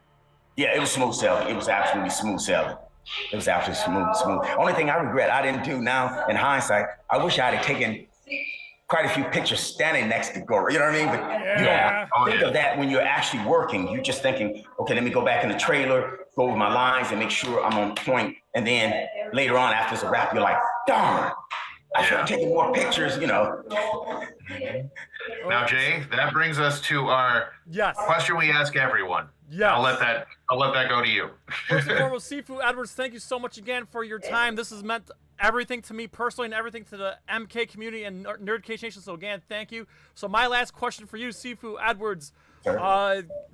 Yeah, it was smooth sailing. It was absolutely smooth sailing. It was absolutely smooth. Only thing I regret I didn't do now, in hindsight, I wish I had taken quite a few pictures standing next to Goro. You know what I mean? But you don't think of that when you're actually working. You're just thinking, okay, let me go back in the trailer, go over my lines and make sure I'm on point. And then later on, after it's a wrap, you're like, darn, I should have taken more pictures, you know. Now, Jay, that brings us to our question we ask everyone. Yeah. I'll let that go to you. First and foremost, Sifu Edwards, thank you so much again for your time. This has meant everything to me personally and everything to the MK community and NerdCage Nation. So again, thank you. So my last question for you, Sifu Edwards.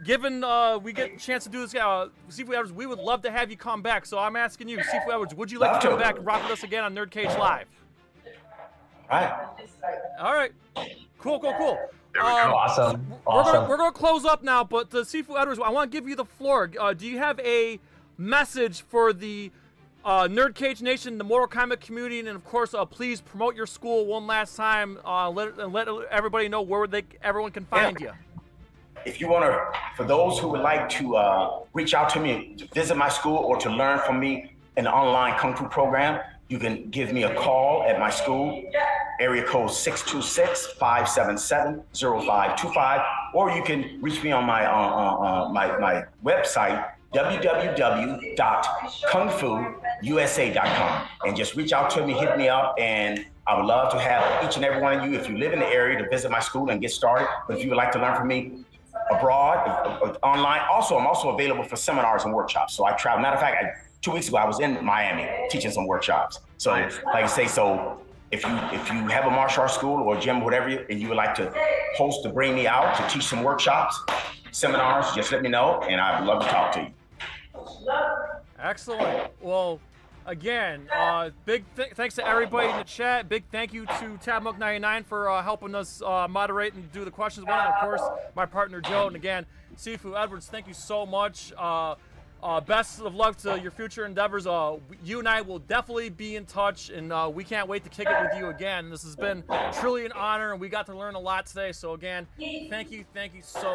Given we get a chance to do this, Sifu Edwards, we would love to have you come back. So I'm asking you, Sifu Edwards, would you like to come back and rock with us again on NerdCage Live? All right. Cool. There we go. Awesome. We're gonna close up now, but Sifu Edwards, I want to give you the floor. Do you have a message for the NerdCage Nation, the Mortal Kombat community, and of course, please promote your school one last time. Let everybody know where everyone can find you. If you want to, for those who would like to reach out to me, to visit my school, or to learn from me in an online Kung Fu program, you can give me a call at my school, area code 626-577-0525, or you can reach me on my my website, www.kungfuusa.com, and just reach out to me, hit me up, and I would love to have each and every one of you, if you live in the area, to visit my school and get started. But if you would like to learn from me abroad, online, I'm also available for seminars and workshops. So I travel. Matter of fact, 2 weeks ago, I was in Miami teaching some workshops. So like I say, so if you have a martial arts school or gym, whatever, and you would like to host to bring me out to teach some workshops, seminars, just let me know, and I'd love to talk to you. Excellent. Well, again, big thanks to everybody in the chat. Big thank you to TabMook99 for helping us moderate and do the questions. And of course, my partner Joe. And again, Sifu Edwards, thank you so much. Best of luck to your future endeavors. You and I will definitely be in touch, and we can't wait to kick it with you again. This has been truly an honor, and we got to learn a lot today. So again, thank you so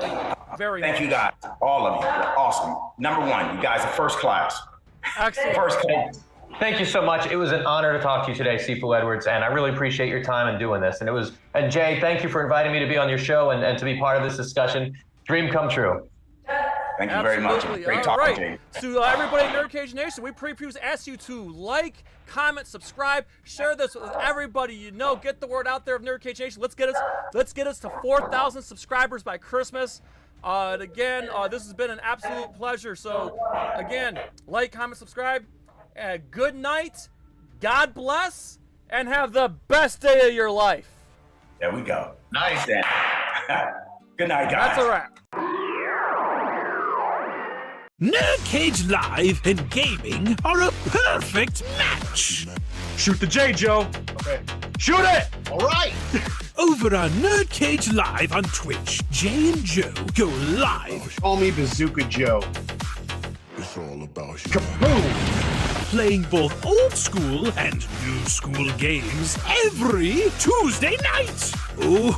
very much. Thank you guys, all of you. You're awesome. Number one, you guys are first class. Excellent. First class. Thank you so much. It was an honor to talk to you today, Sifu Edwards, and I really appreciate your time in doing this. And Jay, thank you for inviting me to be on your show and to be part of this discussion. Dream come true. Thank you very much. Great talking to you. To everybody at NerdCage Nation, we previews ask you to like, comment, subscribe, share this with everybody you know. Get the word out there of NerdCage Nation. Let's get us to 4,000 subscribers by Christmas. And again, this has been an absolute pleasure. So again, like, comment, subscribe. Good night. God bless, and have the best day of your life. There we go. Nice. Good night, guys. That's a wrap. NerdCage Live and gaming are a perfect match. Shoot the J, Joe. Okay. Shoot it! All right. Over on NerdCage Live on Twitch, Jay and Joe go live. Call me Bazooka Joe. It's all about you. Kaboom! Playing both old school and new school games every Tuesday night. Ooh,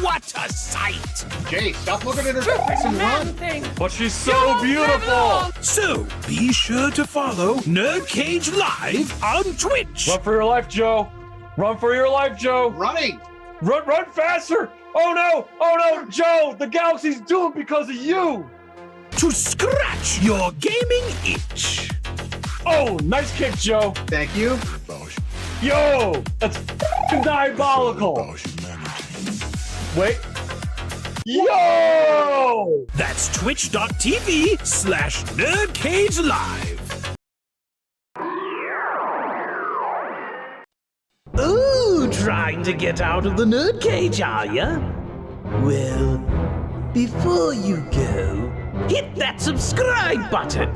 what a sight! Jay, stop looking at her face and run. But she's so beautiful. So, be sure to follow NerdCage Live on Twitch. Run for your life, Joe. Run for your life, Joe. Running. Run faster. Oh no, Joe, the galaxy's doomed because of you. To scratch your gaming itch. Oh, nice kick, Joe. Thank you. Yo, that's diabolical. Wait. Yo! That's twitch.tv/NerdCage Live. Ooh, trying to get out of the nerd cage, are ya? Well, before you go, hit that subscribe button.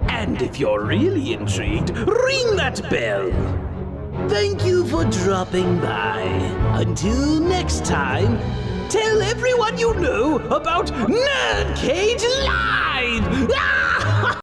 And if you're really intrigued, ring that bell. Thank you for dropping by. Until next time, tell everyone you know about NerdCage Live! Ah!